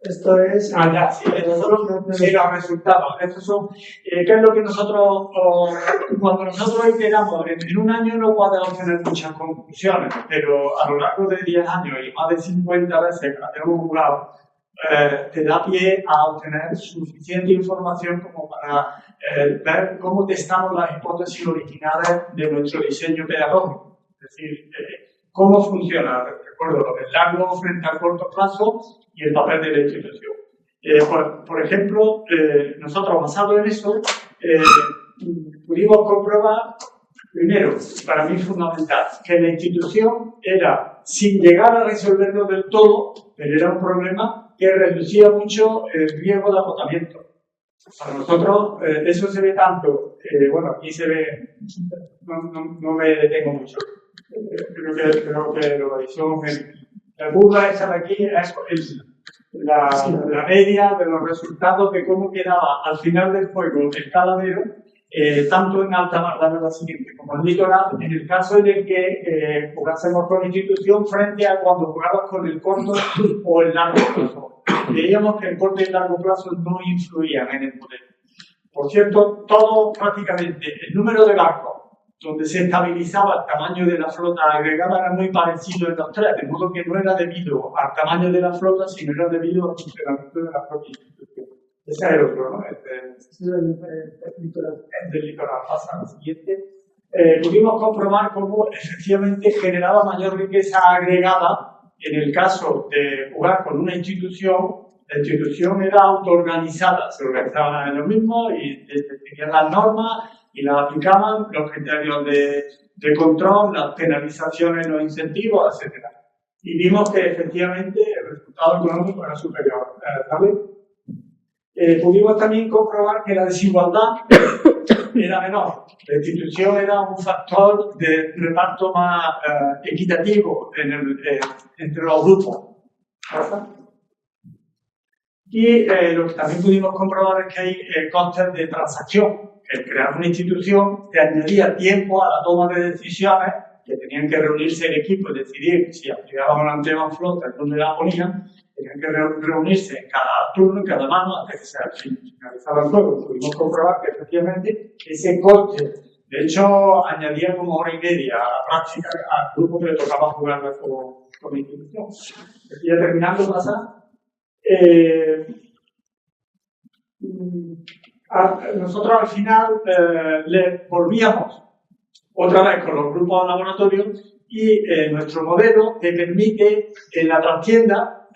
Esto es... Ah, ya, sí, estos son los resultados. Estos son, ¿qué es lo que nosotros, cuando nosotros iteramos en un año no podemos tener muchas conclusiones, pero a lo largo de 10 años y más de 50 veces que hemos jugado, te da pie a obtener suficiente información como para ver cómo testamos las hipótesis originales de nuestro diseño pedagógico. Es decir, cómo funciona, recuerdo, el largo frente al corto plazo y el papel de la institución. Por ejemplo, nosotros basado en eso, pudimos comprobar, primero, para mí fundamental, que la institución era, sin llegar a resolverlo del todo, pero era un problema que reducía mucho el riesgo de agotamiento. Para nosotros, eso se ve tanto, bueno, aquí se ve, no me detengo mucho, creo que lo veis. La curva esa de aquí es la media de los resultados de cómo quedaba al final del juego el caladero, tanto en alta mar, dame la siguiente, como en litoral, en el caso en el que jugásemos con institución frente a cuando jugamos con el corto o el largo plazo. Veíamos que el corto y el largo plazo no influían en el modelo. Por cierto, todo prácticamente, el número de barcos donde se estabilizaba el tamaño de la flota agregada era muy parecido en los tres, de modo que no era debido al tamaño de la flota, sino era debido al funcionamiento de la propia institución. Ese es el otro, ¿no? El del litoral. Pasa a la siguiente. Pudimos comprobar cómo efectivamente generaba mayor riqueza agregada en el caso de jugar con una institución. La institución era autoorganizada, se organizaban en lo mismo y tenían las normas y las aplicaban, los criterios de control, las penalizaciones, los incentivos, etc. Y vimos que efectivamente el resultado económico era superior. ¿Sabes? pudimos también comprobar que la desigualdad era menor. La institución era un factor de reparto más equitativo entre los grupos. Y lo que también pudimos comprobar es que hay costes de transacción. El crear una institución te añadía tiempo a la toma de decisiones, que tenían que reunirse el equipo y decidir si aplicaban una tema flota, dónde la ponían, tenían que reunirse en cada turno, en cada mano, hasta que se finalizaba el juego. Pudimos comprobar que efectivamente ese coste, de hecho, añadía como hora y media a la práctica al grupo que le tocaba jugar con la institución. Y ya terminando, nosotros al final le volvíamos otra vez con los grupos de laboratorio y nuestro modelo te permite en la trastienda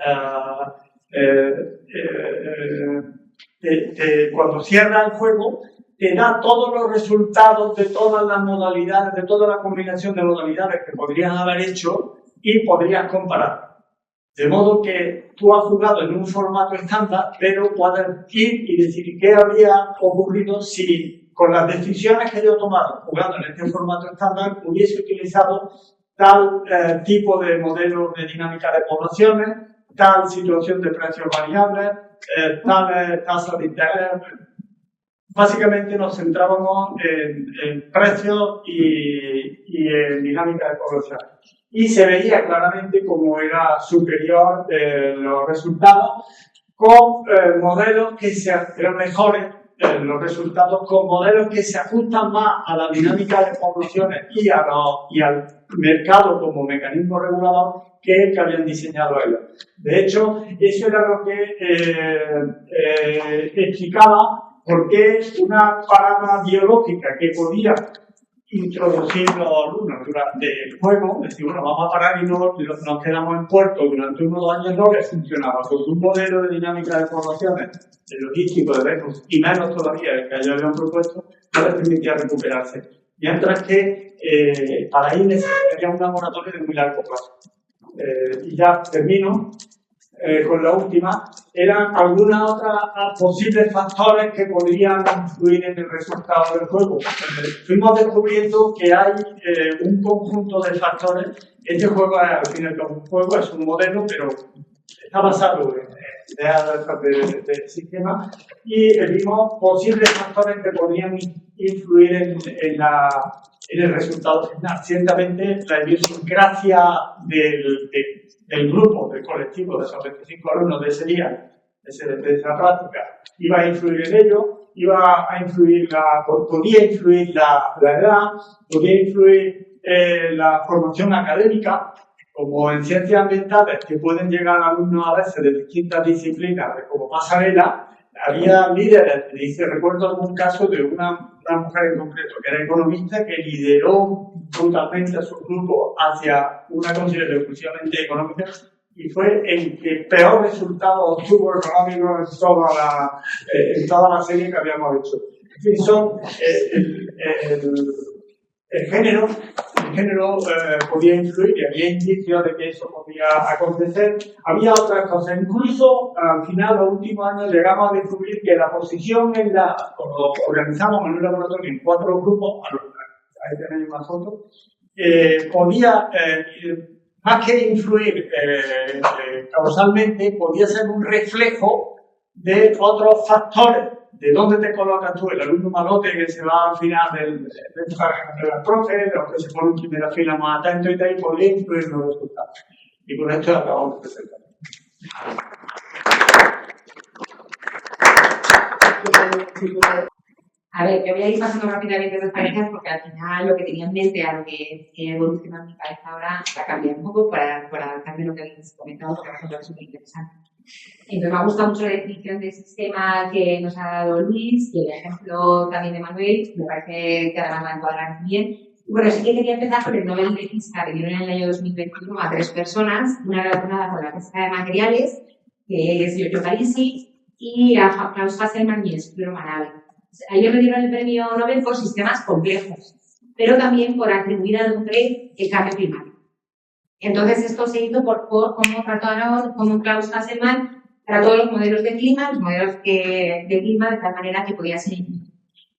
cuando cierra el juego te da todos los resultados de todas las modalidades, de toda la combinación de modalidades que podrías haber hecho y podrías comparar. De modo que tú has jugado en un formato estándar, pero puedes ir y decir qué habría ocurrido si con las decisiones que yo he tomado jugando en este formato estándar hubiese utilizado tal tipo de modelo de dinámica de poblaciones, tal situación de precios variables, tal tasa de interés. Básicamente nos centrábamos en precios y en dinámica de poblaciones. Y se veía claramente cómo era superior los resultados con modelos que eran mejores, los resultados con modelos que se ajustan más a la dinámica de poblaciones y al mercado como mecanismo regulador que el que habían diseñado ellos. De hecho, eso era lo que explicaba por qué una parada biológica que podía introducir los alumnos durante el juego, decir, bueno, vamos a parar y nos quedamos en puerto durante unos 2 años, no les funcionaba, porque un modelo de dinámica de poblaciones, de logístico, de recursos, y menos todavía el que ellos habían propuesto, no les permitía recuperarse. Mientras que para ahí necesitaría un laboratorio de muy largo plazo. Y ya termino con la última. Eran algunas otras posibles factores que podrían influir en el resultado del juego. Fuimos descubriendo que hay un conjunto de factores. Este juego es, al final, un juego, es un modelo, pero está basado en ideas del sistema, y vimos posibles factores que podrían influir en el resultado final. Ciertamente, la idiosincrasia del grupo, del colectivo de esos 25 alumnos de ese día, de esa práctica, iba a influir en ello, podía influir la edad, podía influir la formación académica, como en ciencias ambientales, que pueden llegar alumnos a veces de distintas disciplinas, como pasarela. Había líderes, recuerdo algún caso de una mujer en concreto, que era economista, que lideró brutalmente a su grupo hacia una consideración exclusivamente económica, y fue el que peor resultado obtuvo económico en toda la serie que habíamos hecho. En fin, son el género podía influir y había indicios de que eso podía acontecer. Había otras cosas. Incluso al final, los últimos años, llegamos a descubrir que la posición cuando organizamos en un laboratorio en 4 grupos, ahí tenéis más fotos, podía, más que influir causalmente, podía ser un reflejo de otros factores. ¿De dónde te colocas tú? El alumno malote que se va al final del profe, o que se pone en primera fila más atento y tal, podría influir en los resultados. Y con esto acabamos de presentar. A ver, yo voy a ir pasando rápidamente las parejas porque al final lo que tenía en mente a lo que evoluciona en mi cabeza ahora va a cambiar un poco por adaptarme a lo que habéis comentado, porque por ejemplo es súper interesante. Entonces me ha gustado mucho la definición del sistema que nos ha dado Luis y el ejemplo también de Manuel, me parece que además va a encuadrar bien. Bueno, sí que quería empezar con el Nobel de Física que dieron en el año 2021 a 3 personas, una relacionada con la física de materiales, que es Giorgio Parisi, y a Klaus Hasselmann y Scudo Manabe. A ellos le dieron el premio Nobel por sistemas complejos, pero también por atribuir al hombre el cambio climático. Entonces, esto se hizo por cómo trató como Klaus Hasselmann para todos los modelos de clima, de tal manera que podía ser,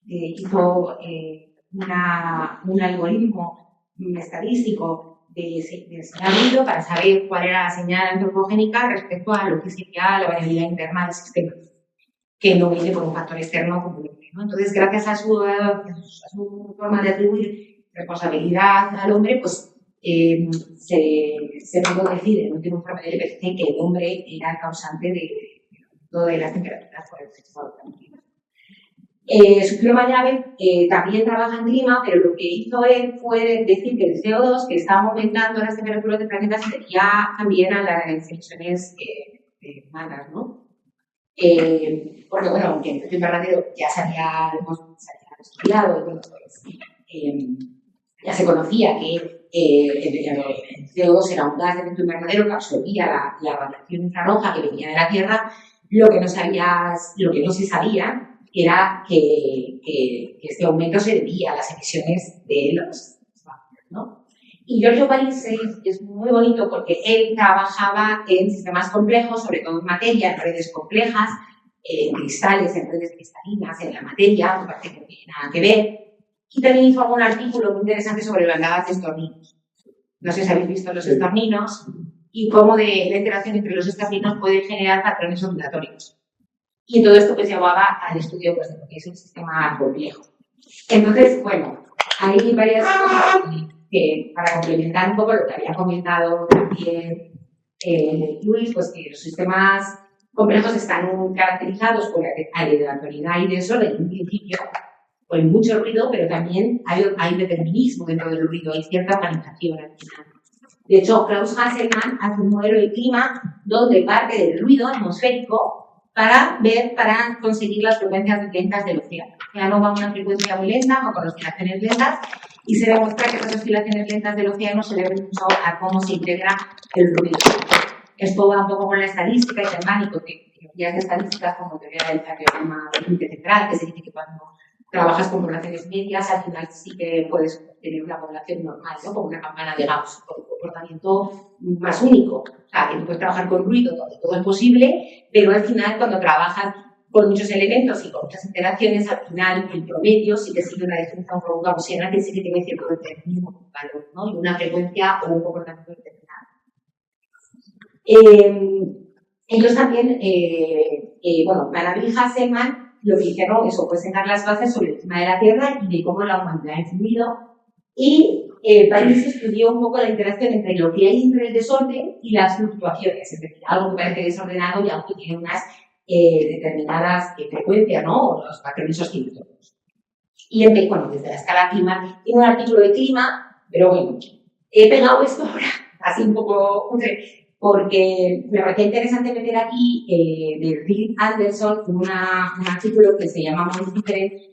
hizo un algoritmo estadístico de señal para saber cuál era la señal antropogénica respecto a lo que sería la variabilidad interna del sistema, que no viene por un factor externo como el hombre, ¿no? Entonces, gracias a su forma de atribuir responsabilidad al hombre, pues se pudo decir en el último informe del IPCC que el hombre era el causante de las temperaturas por el efecto del clima. Su firma llave también trabaja en clima, pero lo que hizo él fue decir que el CO2, que estaba aumentando las temperaturas del planeta, se debía también a las emisiones humanas, ¿no? Porque, bueno, aunque el efecto invernadero ya se había estudiado, bueno, pues, ya se conocía que el CO2 era un gas de efecto invernadero que absorbía la radiación infrarroja que venía de la Tierra. Lo que no se sabía era que este aumento se debía a las emisiones de los vapores, ¿no? Y Giorgio Palisse es muy bonito porque él trabajaba en sistemas complejos, sobre todo en materia, en redes complejas, en cristales, en redes cristalinas, en la materia, me parece que no tiene nada que ver. Y también informó un artículo muy interesante sobre bandadas de estorninos. No sé si habéis visto los estorninos y cómo la interacción entre los estorninos puede generar patrones ondulatorios. Y todo esto pues llevaba al estudio pues, de lo que es un sistema complejo. Entonces, bueno, hay varias cosas que para complementar un poco lo que había comentado también Luis, pues que los sistemas complejos están caracterizados por aleatoriedad y desorden en principio, pues mucho ruido, pero también hay determinismo dentro del ruido, hay cierta organización al final. De hecho, Klaus Hasselmann hace un modelo de clima donde parte del ruido atmosférico para conseguir las frecuencias lentas del océano. El océano va a una frecuencia muy lenta o con oscilaciones lentas y se demuestra que esas oscilaciones lentas del océano se deben mucho a cómo se integra el ruido. Esto va un poco con la estadística y germánico, que teorías de estadísticas como teoría del teorema del límite central, que se dice que cuando trabajas con poblaciones medias, al final sí que puedes tener una población normal, ¿no? Como una campana de Gauss, con un comportamiento más único. O sea, que tú puedes trabajar con ruido donde todo es posible, pero al final cuando trabajas con muchos elementos y con muchas interacciones, al final el promedio sí que sigue una definición por un gaussiana que sí que tiene cierto determinismo, valor, ¿no? Y una frecuencia o un comportamiento determinado. Ellos también, bueno, Manabí y Hasselmann lo que hicieron eso fue sentar las bases sobre el clima de la Tierra y de cómo la humanidad ha influido. Y Palisse estudió un poco la interacción entre lo que hay entre el desorden y las fluctuaciones, es decir, algo que parece desordenado y algo que tiene unas determinadas frecuencias, ¿no? O los patrones oscilatorios. Y bueno, desde la escala clima, tiene un artículo de clima, pero bueno, he pegado esto ahora, así un poco porque me parecía interesante meter aquí de Philip Anderson un artículo que se llama Muy diferente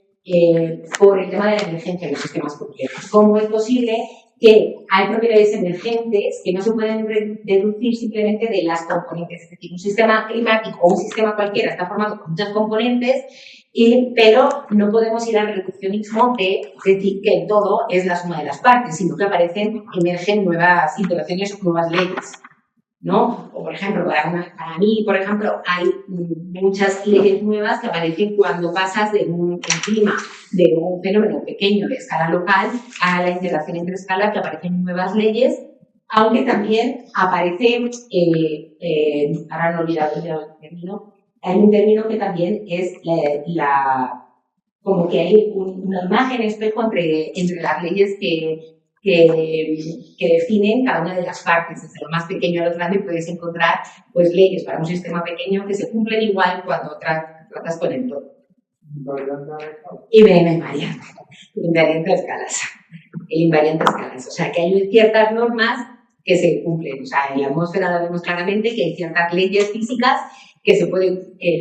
por el tema de la emergencia de los sistemas complejos. ¿Cómo es posible que hay propiedades emergentes que no se pueden deducir simplemente de las componentes? Es decir, un sistema climático o un sistema cualquiera está formado por muchas componentes, pero no podemos ir al reduccionismo de decir que el todo es la suma de las partes, sino que emergen nuevas interacciones o nuevas leyes, ¿no? O, por ejemplo, para mí, por ejemplo, hay muchas leyes nuevas que aparecen cuando pasas de un clima, de un fenómeno pequeño de escala local a la interacción entre escalas, que aparecen nuevas leyes, aunque también aparece, ahora no he olvidado el término, hay un término que también es como que hay una imagen espejo entre las leyes que definen cada una de las partes. Desde lo más pequeño a lo grande puedes encontrar pues, leyes para un sistema pequeño que se cumplen igual cuando tratas con el todo. Y me invariante escalas. El invariante escalas. O sea, que hay ciertas normas que se cumplen. O sea, en la atmósfera lo vemos claramente que hay ciertas leyes físicas que lo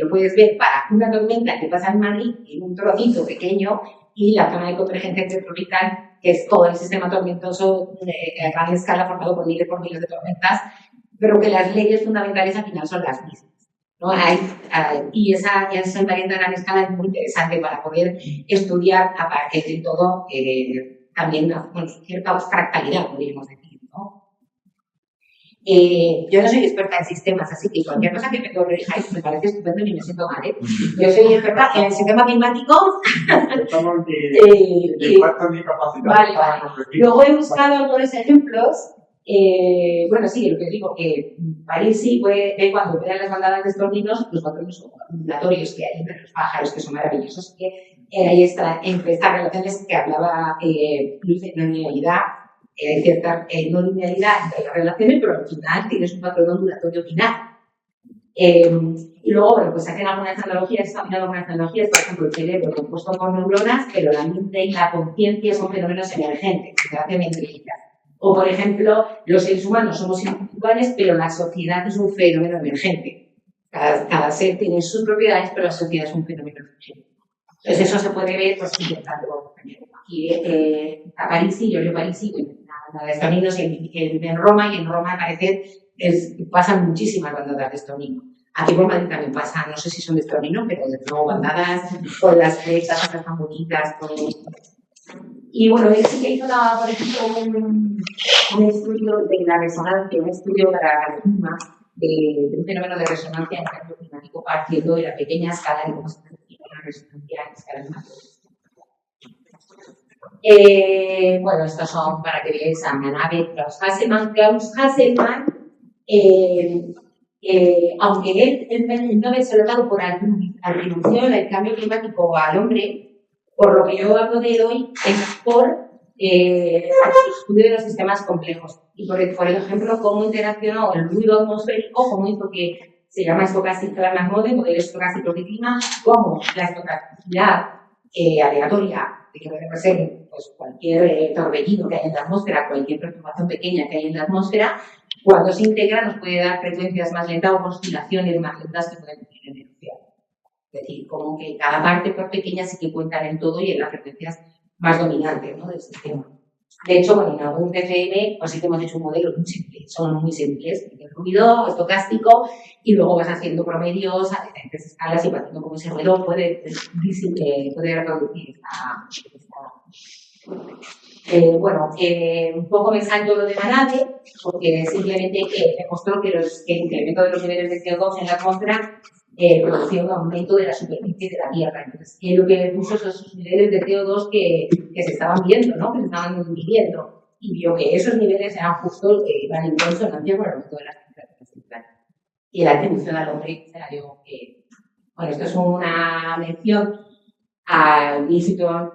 puedes ver para una tormenta que pasa en Madrid en un trocito pequeño y la zona de convergencia intertropical, que es todo el sistema tormentoso a gran escala formado por miles de tormentas, pero que las leyes fundamentales al final son las mismas, ¿no? Y esa invariante a gran escala es muy interesante para poder estudiar a partir de todo también cierta fractalidad, podríamos decir, ¿no? Yo no soy experta en sistemas, así que cualquier cosa que me corrijáis me parece estupendo y me siento mal, ¿eh? Yo soy experta en el sistema climático. Estamos de cuarto de capacidad. Vale. Luego he buscado algunos ejemplos. Bueno, sí, lo que digo, que París sí puede ver cuando operan las bandadas de estorninos, los patrones ondulatorios que hay entre los pájaros, que son maravillosos, que ahí está, entre estas relaciones que hablaba Luis de no linealidad. Hay cierta no linealidad entre las relaciones, pero al final tienes un patrón ondulatorio final. Y luego, bueno, pues hacen algunas analogías, por ejemplo, el cerebro compuesto por neuronas, pero la mente y la conciencia son fenómenos emergentes, que se hacen entre ellas. O, por ejemplo, los seres humanos somos individuales, pero la sociedad es un fenómeno emergente. Cada ser tiene sus propiedades, pero la sociedad es un fenómeno emergente. Entonces, eso se puede ver, pues, intentando. Aquí está Parisi, yo leo Parisi, la de estorninos en Roma, y en Roma, al parecer, pasan muchísimas bandadas de estornino. Aquí por Madrid también pasa, no sé si son de estornino, pero de nuevo bandadas con las flechas tan bonitas. Y bueno, sí que hizo, por ejemplo, un estudio de la resonancia, un estudio para la clima de un fenómeno de resonancia en el cambio climático partiendo de la pequeña escala de cómo se percibe una resonancia en escalas mayores. Bueno, estos son para que veáis a Manave, Klaus Hasselmann, aunque él no ve soltado por atribución al cambio climático al hombre, por lo que yo hablo de hoy es por el estudio de los sistemas complejos y por ejemplo cómo interaccionó el ruido atmosférico, cómo hizo que se llama Stochastic Climate Model, modelo estocástico de clima, cómo la estocasticidad aleatoria de que puede ser pues, cualquier torbellino que hay en la atmósfera, cualquier perturbación pequeña que hay en la atmósfera, cuando se integra nos puede dar frecuencias más lentas o oscilaciones más lentas que pueden tener en el océano. Es decir, como que cada parte por pequeña sí que cuentan en todo y en las frecuencias más dominantes, ¿no?, del sistema. De hecho, bueno, en algún TFM pues sí que hemos hecho un modelo muy simple, son muy simples, el ruido estocástico y luego vas haciendo promedios a diferentes escalas y partiendo como ese ruido puede reproducir bueno, un poco me salto lo de Manave, porque simplemente demostró que el incremento de los niveles de CO2 en la atmósfera producía un aumento de la superficie de la Tierra. Entonces, lo que puso esos niveles de CO2 que se estaban viendo, ¿no?, que se estaban midiendo, y vio que esos niveles eran justo iban en consonancia con el aumento de las temperaturas del planeta. Y la atribución al hombre se la dio que, bueno, esto es una mención al Instituto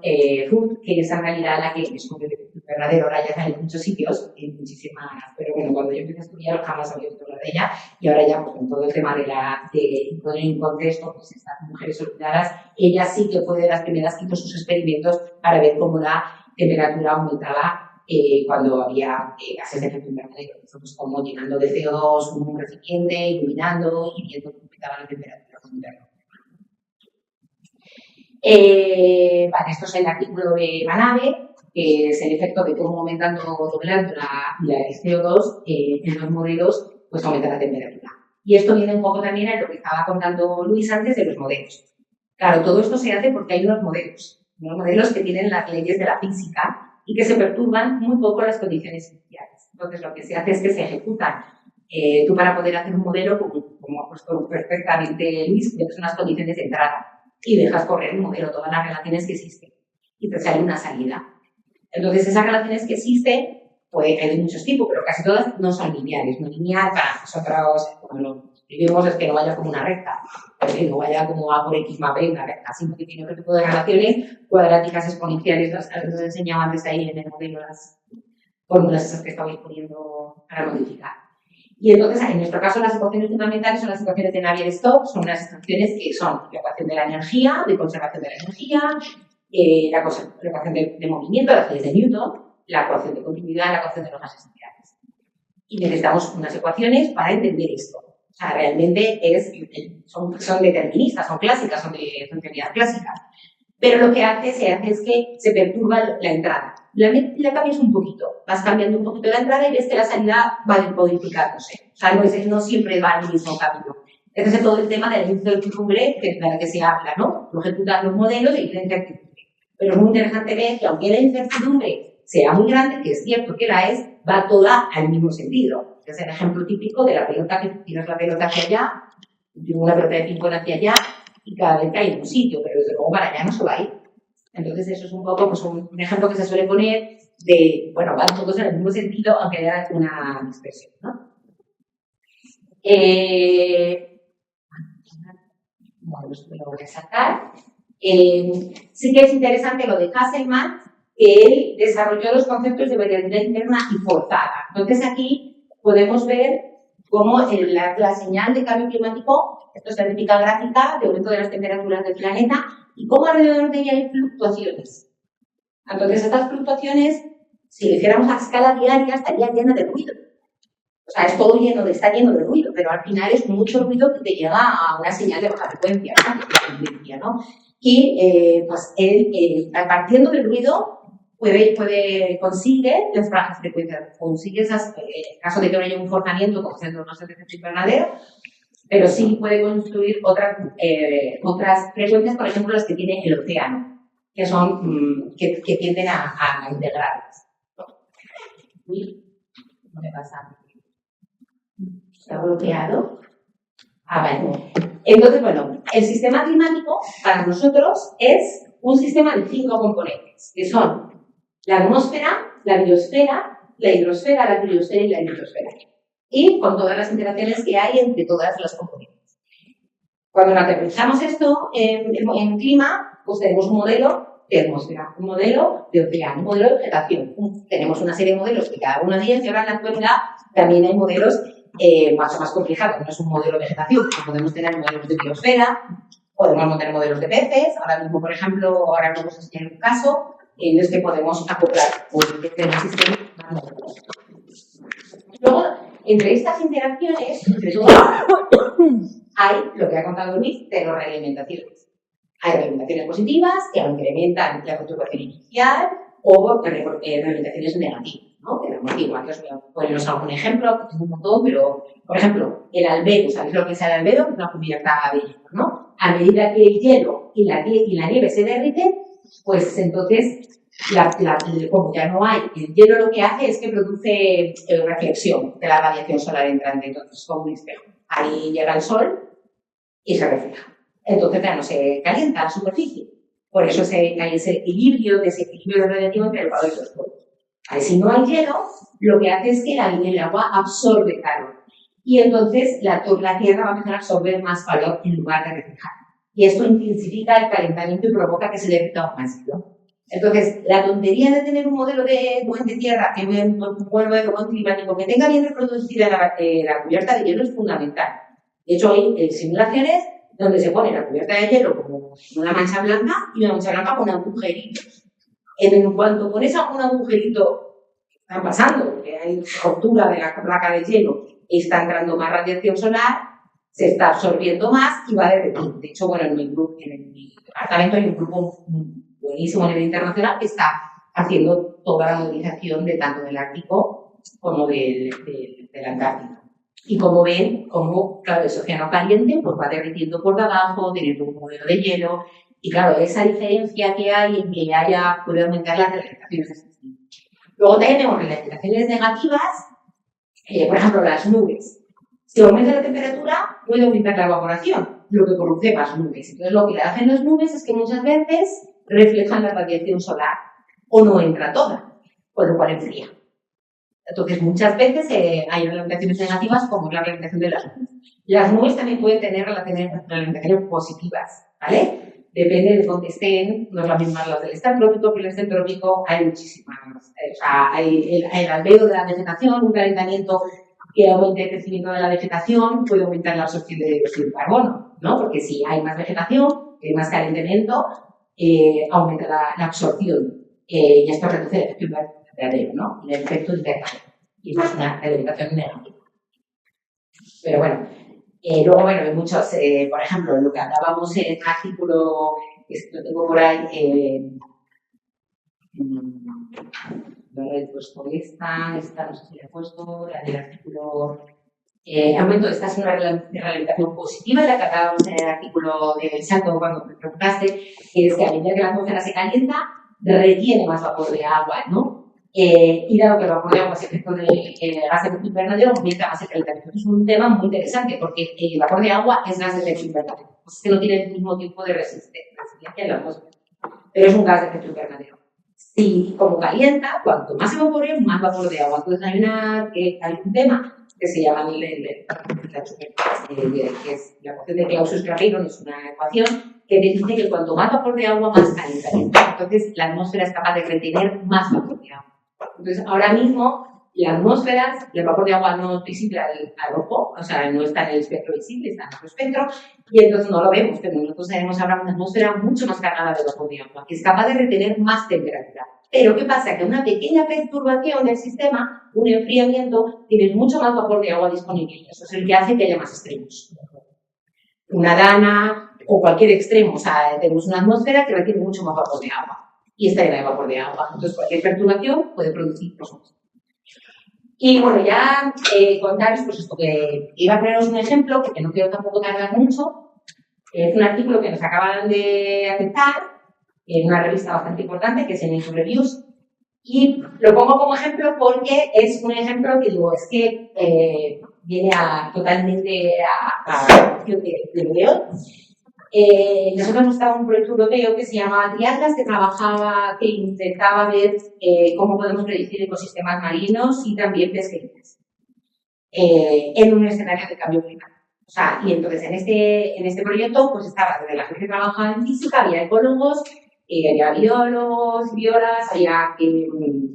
Food, que es en realidad la que descubre el verdadero rayas en muchos sitios, en muchísimas, pero bueno, cuando yo empecé a estudiar jamás había oído hablar de ella, y ahora ya, pues con todo el tema de poner en contexto, pues estas mujeres olvidadas, ella sí que fue de las primeras que hizo sus experimentos para ver cómo la temperatura aumentaba cuando había gases de efecto invernadero, pues como llenando de CO2 un recipiente, iluminando y viendo cómo aumentaba la temperatura interna. Vale, esto es el artículo de Manave, que es el efecto de cómo aumentando o doblando el CO2 en los modelos, pues aumenta la temperatura. Y esto viene un poco también a lo que estaba contando Luis antes de los modelos. Claro, todo esto se hace porque hay unos modelos que tienen las leyes de la física y que se perturban muy poco las condiciones iniciales. Entonces, lo que se hace es que se ejecutan. Tú para poder hacer un modelo, como ha puesto perfectamente Luis, tienes unas condiciones de entrada y dejas correr un modelo, todas las relaciones que existen, y te sale una salida. Entonces, esas relaciones que existen, puede que hay de muchos tipos, pero casi todas no son lineales. No lineal para nosotros, cuando lo escribimos, es que no vaya como una recta, que no vaya como A por X más B, una recta, sino que tiene otro tipo de relaciones cuadráticas exponenciales. Nos enseñaba antes ahí en el modelo las fórmulas esas que estabais poniendo para modificar. Y entonces, en nuestro caso, las ecuaciones fundamentales son las ecuaciones de Navier-Stokes, son unas ecuaciones que son la ecuación de la energía, de conservación de la energía, la ecuación de movimiento, las leyes de Newton, la ecuación de continuidad, la ecuación de los gases ideales. Y necesitamos unas ecuaciones para entender esto. O sea, realmente son deterministas, son clásicas, son de teoría clásica. Pero lo que se hace es que se perturba la entrada. La cambias un poquito, vas cambiando un poquito la entrada y ves que la salida va modificándose. O sea, no siempre va al mismo camino. Entonces, todo el tema de la incertidumbre de la que se habla, ¿no? Tú ejecutas los modelos y la incertidumbre. Pero es muy interesante ver que aunque la incertidumbre sea muy grande, que es cierto que la es, va toda al mismo sentido. Es el ejemplo típico de la pelota, que tiras la pelota hacia allá, una pelota de ping-pong hacia allá, y cada vez cae en un sitio, pero desde luego para allá no se va a ir. Entonces eso es un poco pues, un ejemplo que se suele poner de, bueno, van todos en el mismo sentido, aunque haya una dispersión, ¿no? Bueno, esto me lo voy a sacar. Sí que es interesante lo de Hasselmann, que él desarrolló los conceptos de variabilidad interna y forzada. Entonces aquí podemos ver cómo la señal de cambio climático, esto es la típica gráfica de aumento de las temperaturas del planeta, y cómo alrededor de ella hay fluctuaciones. Entonces estas fluctuaciones, si lo hiciéramos a escala diaria, estaría llena de ruido. O sea, es todo está lleno de ruido, pero al final es mucho ruido que te llega a una señal de baja frecuencia, ¿no? Y pues él, partiendo del ruido, consigue las bajas frecuencias, consigue esas, en el caso de que no haya un forzamiento como es el de los efectos invernadero, pero sí puede construir otras frecuencias, por ejemplo, las que tiene el océano, que son que tienden a integrarlas. Uy, ¿qué me pasa? ¿Está bloqueado? Vale. Entonces, bueno, el sistema climático para nosotros es un sistema de 5 componentes, que son la atmósfera, la biosfera, la hidrosfera, la criosfera y la litosfera. Y con todas las interacciones que hay entre todas las componentes. Cuando aterrizamos esto en clima, pues tenemos un modelo de atmósfera, un modelo de océano, un modelo de vegetación. Tenemos una serie de modelos que cada uno de ellos, y ahora en la actualidad también hay modelos más complicados. No es un modelo de vegetación, podemos tener modelos de biosfera, podemos tener modelos de peces. Ahora mismo, por ejemplo, ahora vamos a enseñar un caso en el que podemos acoplar un sistema más modelos. Luego, entre estas interacciones, entre todas, hay lo que ha contado Luis de las realimentaciones. Hay realimentaciones positivas que incrementan la fluctuación inicial o realimentaciones negativas, ¿no? Que damos igual. Aquí os voy a poneros algún ejemplo, tengo un montón, pero, por ejemplo, el albedo, ¿sabéis lo que es el albedo? Una cubierta de hielo, ¿no? A medida que el hielo y la nieve se derriten, pues entonces, como ya no hay, el hielo lo que hace es que produce reflexión de la radiación solar entrante, entonces como un espejo. Ahí llega el sol y se refleja. Entonces ya no se calienta la superficie. Por eso hay ese equilibrio, desequilibrio radiativo entre el calor y los polos. Si no hay hielo, lo que hace es que el agua absorbe calor. Y entonces la Tierra va a empezar a absorber más calor en lugar de reflejar. Y esto intensifica el calentamiento y provoca que se derrita aún más hielo. Entonces, la tontería de tener un modelo de tierra, un modelo climático que tenga bien reproducida la cubierta de hielo es fundamental. De hecho, hay simulaciones donde se pone la cubierta de hielo como una mancha blanca y una mancha blanca con agujeritos. En cuanto pones algún agujerito que está pasando, que hay ruptura de la placa de hielo, está entrando más radiación solar, se está absorbiendo más y va a derretir. De hecho, bueno, en mi departamento hay un grupo buenísimo a nivel internacional que está haciendo toda la movilización de tanto del Ártico como del Antártico. Y como ven, claro, ese océano caliente pues va derritiendo por debajo, teniendo un modelo de hielo. Y claro, esa diferencia que hay en que puede aumentar las realimentaciones. Luego también tenemos realimentaciones negativas, por ejemplo, las nubes. Si aumenta la temperatura, puede aumentar la evaporación, lo que produce más nubes. Entonces, lo que hacen las nubes es que muchas veces reflejan la radiación solar o no entra toda, con lo cual enfría. Entonces, muchas veces hay realimentaciones negativas como la realimentación de las nubes. Las nubes también pueden tener realimentaciones positivas, ¿vale? Depende de dónde estén, no es la misma las del extratrópico que las del trópico, hay muchísimas. O sea, hay el albedo de la vegetación, un calentamiento que aumente el crecimiento de la vegetación, puede aumentar la absorción de dióxido de carbono, ¿no? Porque si hay más vegetación, hay más calentamiento, aumenta la absorción y esto reduce el efecto invernadero, ¿no? El efecto invernadero. Y no es una alimentación negativa. Pero bueno, luego, bueno, hay muchos, por ejemplo, lo que hablábamos en el artículo, esto lo tengo por ahí, lo he puesto esta no sé si la he puesto, la del artículo. Aumento, esta es una realimentación positiva, la que acabamos en el artículo del salto cuando me preguntaste, que es que a medida que la atmósfera se calienta, retiene más vapor de agua, ¿no? y dado que el vapor de agua es efecto de gas de efecto invernadero, mientras más el calentamiento. Es un tema muy interesante porque el vapor de agua es gas de efecto invernadero. Es que no tiene el mismo tipo de resistencia en la atmósfera, pero es un gas de efecto invernadero. Si como calienta, cuanto más se evapore, más vapor de agua. Entonces hay un tema que se llama que es la ecuación de Clausius-Clapeyron, es una ecuación que dice que cuanto más vapor de agua, más calienta. Entonces la atmósfera es capaz de retener más vapor de agua. Entonces ahora mismo la atmósfera, el vapor de agua no es visible al ojo, o sea, no está en el espectro visible, está en otro espectro, y entonces no lo vemos, pero nosotros tenemos ahora una atmósfera mucho más cargada de vapor de agua, que es capaz de retener más temperatura. Pero ¿qué pasa? Que una pequeña perturbación del sistema, un enfriamiento, tienes mucho más vapor de agua disponible. Eso es el que hace que haya más extremos. Una dana o cualquier extremo, o sea, tenemos una atmósfera que retiene mucho más vapor de agua. Y está llena de vapor de agua. Entonces, cualquier perturbación puede producir cosas. Y bueno, ya contaros, pues esto que iba a poneros un ejemplo, porque no quiero tampoco tardar mucho. Es un artículo que nos acaban de aceptar en una revista bastante importante, que es en Nature Reviews, y lo pongo como ejemplo porque es un ejemplo que digo, es que viene totalmente a de lo de hoy. Nosotros hemos estado en un proyecto europeo que se llamaba Triatlas, que intentaba ver cómo podemos predecir ecosistemas marinos y también pesquerías en un escenario de cambio climático. O sea, y entonces en este proyecto pues estaba desde la gente que trabajaba en física, había ecólogos, había biólogos, biólogas, había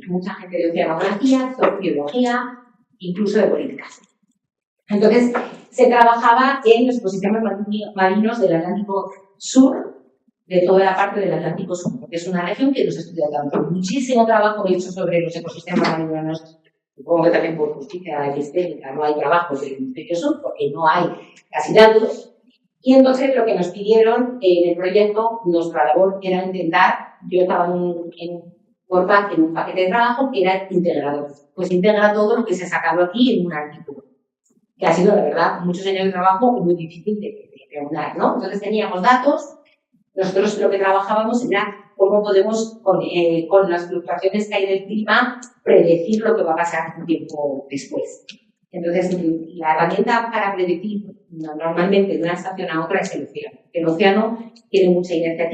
mucha gente de oceanografía, biología, incluso de políticas. Entonces, se trabajaba en los ecosistemas marinos del Atlántico Sur, de toda la parte del Atlántico Sur, porque es una región que nos estudia tanto. Muchísimo trabajo hecho sobre los ecosistemas marinos. Supongo que también por justicia epistemica no hay trabajos del hemisferio sur, porque no hay casi datos. Y entonces lo que nos pidieron en el proyecto, nuestra labor era intentar, yo estaba en un paquete de trabajo que era integrador. Pues integra todo lo que se ha sacado aquí en un artículo, que ha sido, la verdad, muchos años de trabajo muy difícil de unir, ¿no? Entonces teníamos datos, nosotros lo que trabajábamos era cómo podemos, con las fluctuaciones que hay del clima, predecir lo que va a pasar un tiempo después. Entonces, la herramienta para predecir normalmente de una estación a otra es el océano. El océano tiene mucha inercia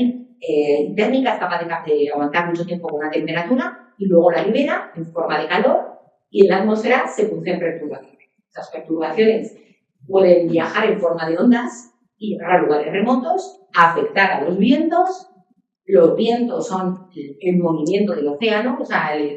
térmica, es capaz de aguantar mucho tiempo con una temperatura y luego la libera en forma de calor y en la atmósfera se producen perturbaciones. Esas perturbaciones pueden viajar en forma de ondas y llegar a lugares remotos, afectar a los vientos. Los vientos son el movimiento del océano, o sea, el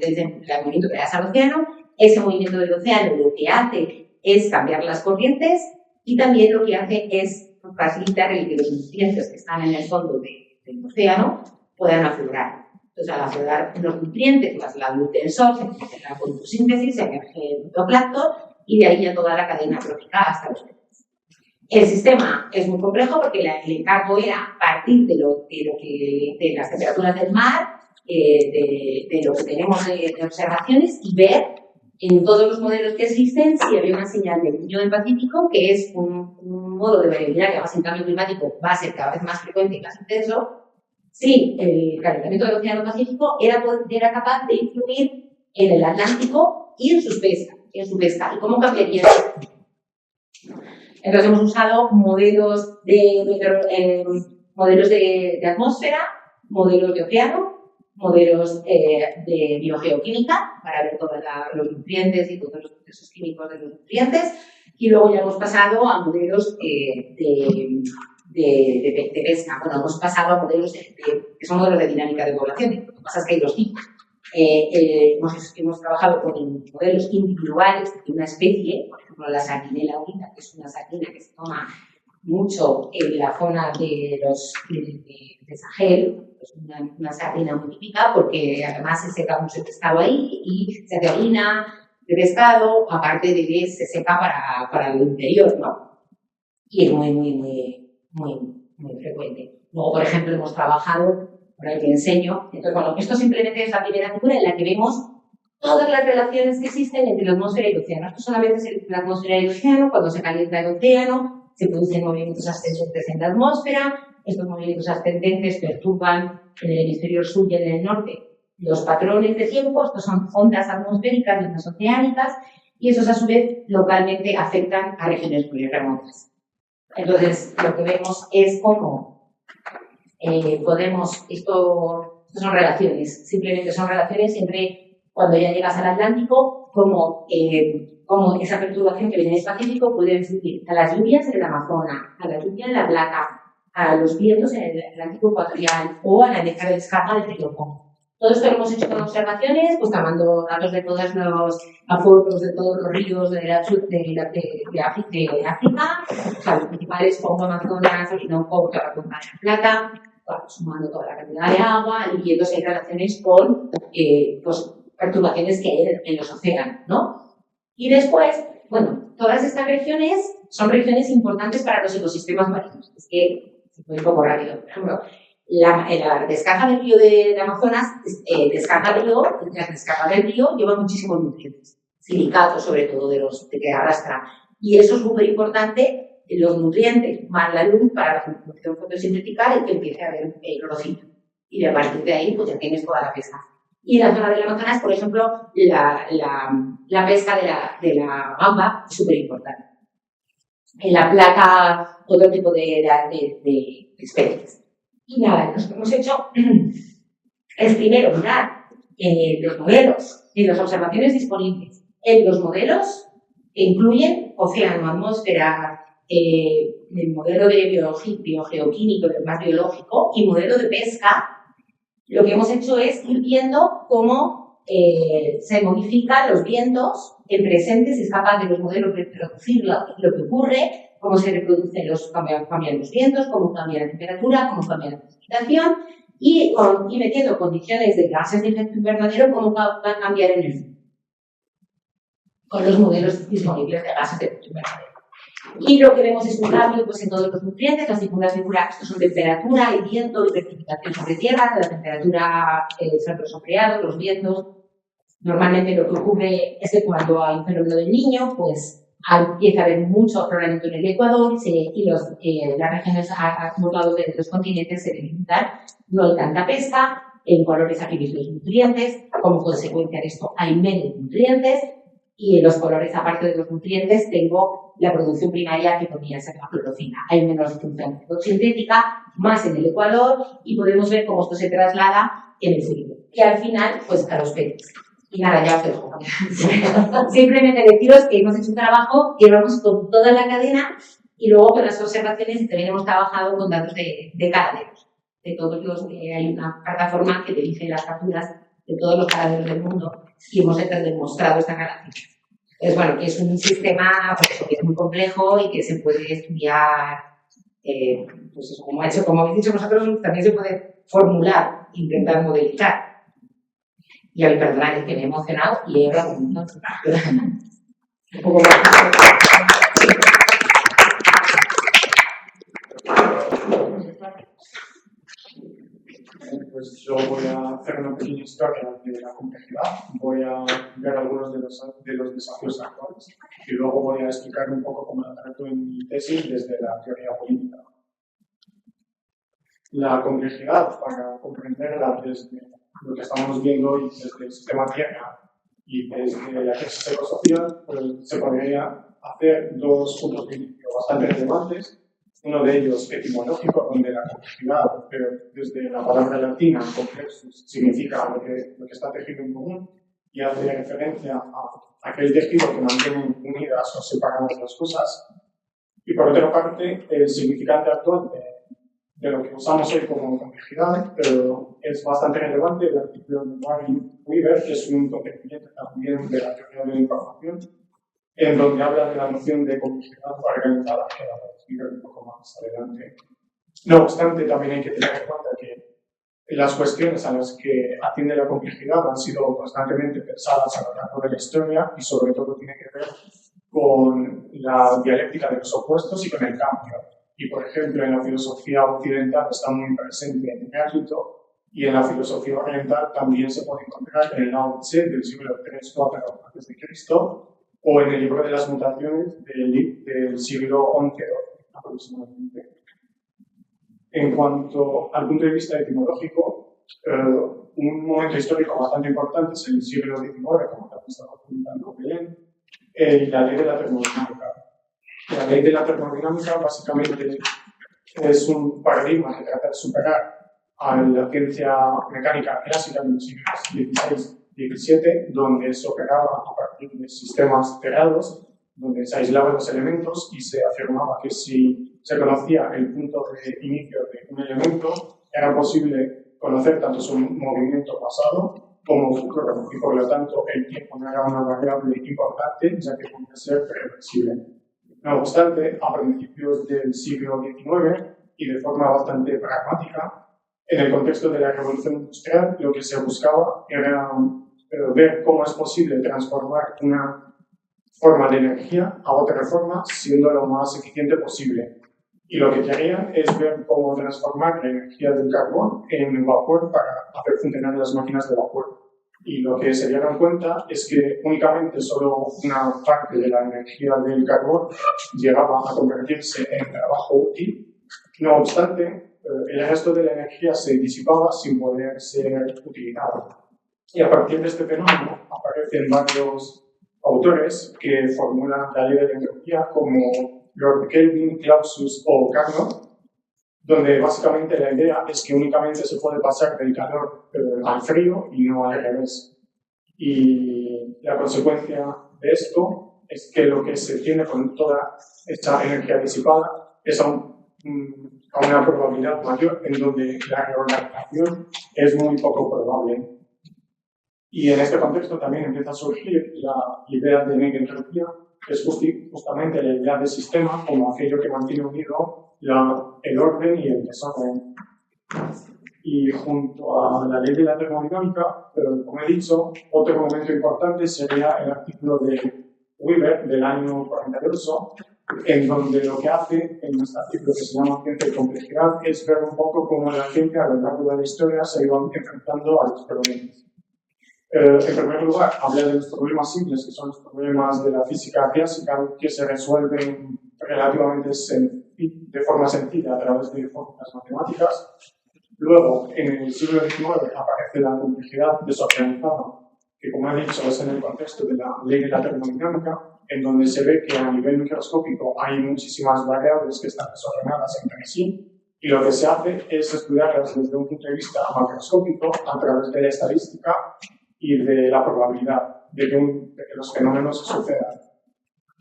movimiento que das al océano. Ese movimiento del océano lo que hace es cambiar las corrientes y también lo que hace es facilitar el que los nutrientes que están en el fondo del océano puedan aflorar. Entonces, al aflorar los nutrientes, más la luz del sol, se produce la fotosíntesis, se emerge el fitoplancton y de ahí ya toda la cadena trófica hasta los peces. El sistema es muy complejo porque el encargo era partir de las temperaturas del mar, de lo que tenemos de observaciones y ver en todos los modelos que existen si había una señal del Niño del Pacífico, que es un modo de variabilidad que además en cambio climático va a ser cada vez más frecuente y más intenso, si el calentamiento del Océano Pacífico era capaz de influir en el Atlántico y en su pesca. ¿Y cómo cambiaría eso? Entonces hemos usado modelos de atmósfera, modelos de océano, modelos de biogeoquímica para ver todos los nutrientes y todos los procesos químicos de los nutrientes, y luego ya hemos pasado a modelos de pesca. Bueno, hemos pasado a modelos que son modelos de dinámica de población. Lo que pasa es que hay dos tipos. Hemos trabajado con modelos individuales de una especie, por ejemplo la sardinela ahorita, que es una sardina que se toma mucho en la zona de Sahel, es una sardina muy típica porque además se seca mucho el pescado ahí y se hace harina de pescado, aparte de que se seca para el interior, ¿no? Y es muy frecuente. Luego, por ejemplo, hemos trabajado, por ahí te enseño, entonces, bueno, esto simplemente es la primera figura en la que vemos todas las relaciones que existen entre la atmósfera y el océano. Esto son a veces la atmósfera y el océano, cuando se calienta el océano, se producen movimientos ascendentes en la atmósfera, estos movimientos ascendentes perturban en el hemisferio sur y en el norte los patrones de tiempo, estos son ondas atmosféricas y ondas oceánicas, y esos a su vez localmente afectan a regiones muy remotas. Entonces, lo que vemos es cómo podemos, esto son relaciones, simplemente son relaciones entre cuando ya llegas al Atlántico, cómo esa perturbación que viene del Pacífico puede influir a las lluvias en el Amazonas, a la lluvia en La Plata, a los vientos en el Atlántico ecuatorial o a la descarga del río Congo. Todo esto lo hemos hecho con observaciones, pues tomando datos de todos los aforos de todos los ríos de África, o sea, los principales Congo, Amazonas, Orinoco, toda la cuenca de La Plata, bueno, sumando toda la cantidad de agua y viendo si hay relaciones con pues, perturbaciones que hay en los océanos, ¿no? Y después, bueno, todas estas regiones son regiones importantes para los ecosistemas marinos. Es que se fue un poco rápido. Por ejemplo, la descarga del río de Amazonas, la descarga del río lleva muchísimos nutrientes, silicatos sobre todo de que arrastra. Y eso es súper importante, los nutrientes más la luz para la función fotosintética y que empiece a haber clorofila. Y a partir de ahí, pues ya tienes toda la pesca. Y en la zona del Amazonas, por ejemplo, la pesca de la gamba es súper importante. En la plata, todo tipo de especies. Y nada, lo que hemos hecho es primero mirar los modelos y las observaciones disponibles. En los modelos que incluyen océano, atmósfera, el modelo de biogeoquímico, el más biológico, y modelo de pesca, lo que hemos hecho es ir viendo cómo se modifican los vientos en presente, se escapan de los modelos de reproducir lo que ocurre, cómo se reproducen cambian los vientos, cómo cambia la temperatura, cómo cambia la precipitación y metiendo condiciones de gases de efecto invernadero, cómo va a cambiar en el futuro con los modelos disponibles de gases de efecto invernadero. Y lo que vemos es un cambio pues, en todos los nutrientes, las figuras estos son temperatura, el viento y precipitación sobre tierra, la temperatura sobre los sombreados, los vientos. Normalmente lo que ocurre es que cuando hay un fenómeno del Niño, pues empieza a haber mucho afloramiento en el Ecuador y las regiones a ambos lados de los continentes se limitan. No hay tanta pesca, en colores aquí veis los nutrientes, como consecuencia de esto hay menos nutrientes y en los colores, aparte de los nutrientes, tengo la producción primaria que podría ser la clorofila. Hay menos función sintética, más en el Ecuador y podemos ver cómo esto se traslada en el futuro. Y al final, pues a los peces. Y nada, ya os dejo. Simplemente deciros que hemos hecho un trabajo que vamos con toda la cadena y luego con las observaciones también hemos trabajado con datos de caladeros. De todos los hay una plataforma que te dice las capturas de todos los caladeros del mundo y hemos demostrado esta característica. Es bueno, que es un sistema pues, que es muy complejo y que se puede estudiar, pues eso, como habéis dicho vosotros, también se puede formular, intentar modelizar. Y a mí, perdonad, es que me he emocionado y he hablado un montón. Un poco más. Pues yo voy a hacer una pequeña historia de la complejidad, voy a ver algunos de los desafíos actuales y luego voy a explicar un poco cómo la trato en mi tesis desde la teoría política. La complejidad, para comprenderla desde lo que estamos viendo hoy desde el sistema Tierra y desde la crisis ecosocial, pues se podría hacer dos puntos de inicio bastante relevantes. Uno de ellos etimológico, donde la complejidad, pero desde la palabra latina, complexus, significa lo que está tejido en común y hace referencia a aquel tejido que mantiene unidas o separadas las cosas. Y por otra parte, el significante actual de lo que usamos hoy como complejidad, pero es bastante relevante el artículo de Barry Weaver, que es un contendiente también de la teoría de la información, en donde habla de la noción de complejidad organizada, que la voy a explicar un poco más adelante. No obstante, también hay que tener en cuenta que las cuestiones a las que atiende la complejidad han sido constantemente pensadas a lo largo de la historia y sobre todo tiene que ver con la dialéctica de los opuestos y con el cambio. Y, por ejemplo, en la filosofía occidental está muy presente en Heráclito y en la filosofía oriental también se puede encontrar en el Lao Tse del siglo III-IV a.C. o en el libro de las mutaciones del siglo XI aproximadamente. En cuanto al punto de vista etimológico, un momento histórico bastante importante es el siglo XIX, como también estaba comentando Belén, y la ley de la termodinámica. La ley de la termodinámica básicamente es un paradigma que trata de superar a la ciencia mecánica clásica de los siglos XVI, XVII, donde se operaba a partir de sistemas cerrados, donde se aislaban los elementos y se afirmaba que si se conocía el punto de inicio de un elemento, era posible conocer tanto su movimiento pasado como futuro, y por lo tanto el tiempo no era una variable importante, ya que podía ser reversible. No obstante, a principios del siglo XIX, y de forma bastante pragmática, en el contexto de la revolución industrial, lo que se buscaba era ver cómo es posible transformar una forma de energía a otra forma siendo lo más eficiente posible. Y lo que querían es ver cómo transformar la energía del carbón en vapor para hacer funcionar las máquinas de vapor. Y lo que se dieron cuenta es que únicamente solo una parte de la energía del carbón llegaba a convertirse en trabajo útil. No obstante, el resto de la energía se disipaba sin poder ser utilizado. Y a partir de este fenómeno aparecen varios autores que formulan la ley de la entropía, como Lord Kelvin, Clausius o Carnot, donde básicamente la idea es que únicamente se puede pasar del calor al frío y no al revés. Y la consecuencia de esto es que lo que se tiene con toda esta energía disipada es a una probabilidad mayor, en donde la reorganización es muy poco probable. Y en este contexto también empieza a surgir la idea de negentropía, que es justamente la idea de sistema como aquello que mantiene unido el orden y el desorden. Y junto a la ley de la termodinámica, como he dicho, otro momento importante sería el artículo de Weber del año 48, en donde lo que hace en este artículo que se llama Ciencia y Complejidad es ver un poco cómo la ciencia a lo largo de la historia se iba enfrentando a los problemas. En primer lugar, habla de los problemas simples, que son los problemas de la física clásica, que se resuelven relativamente de forma sencilla a través de fórmulas matemáticas. Luego, en el siglo XIX aparece la complejidad desorganizada, que como he dicho es en el contexto de la ley de la termodinámica, en donde se ve que a nivel microscópico hay muchísimas variables que están desordenadas entre sí, y lo que se hace es estudiarlas desde un punto de vista macroscópico a través de la estadística y de la probabilidad de que los fenómenos sucedan.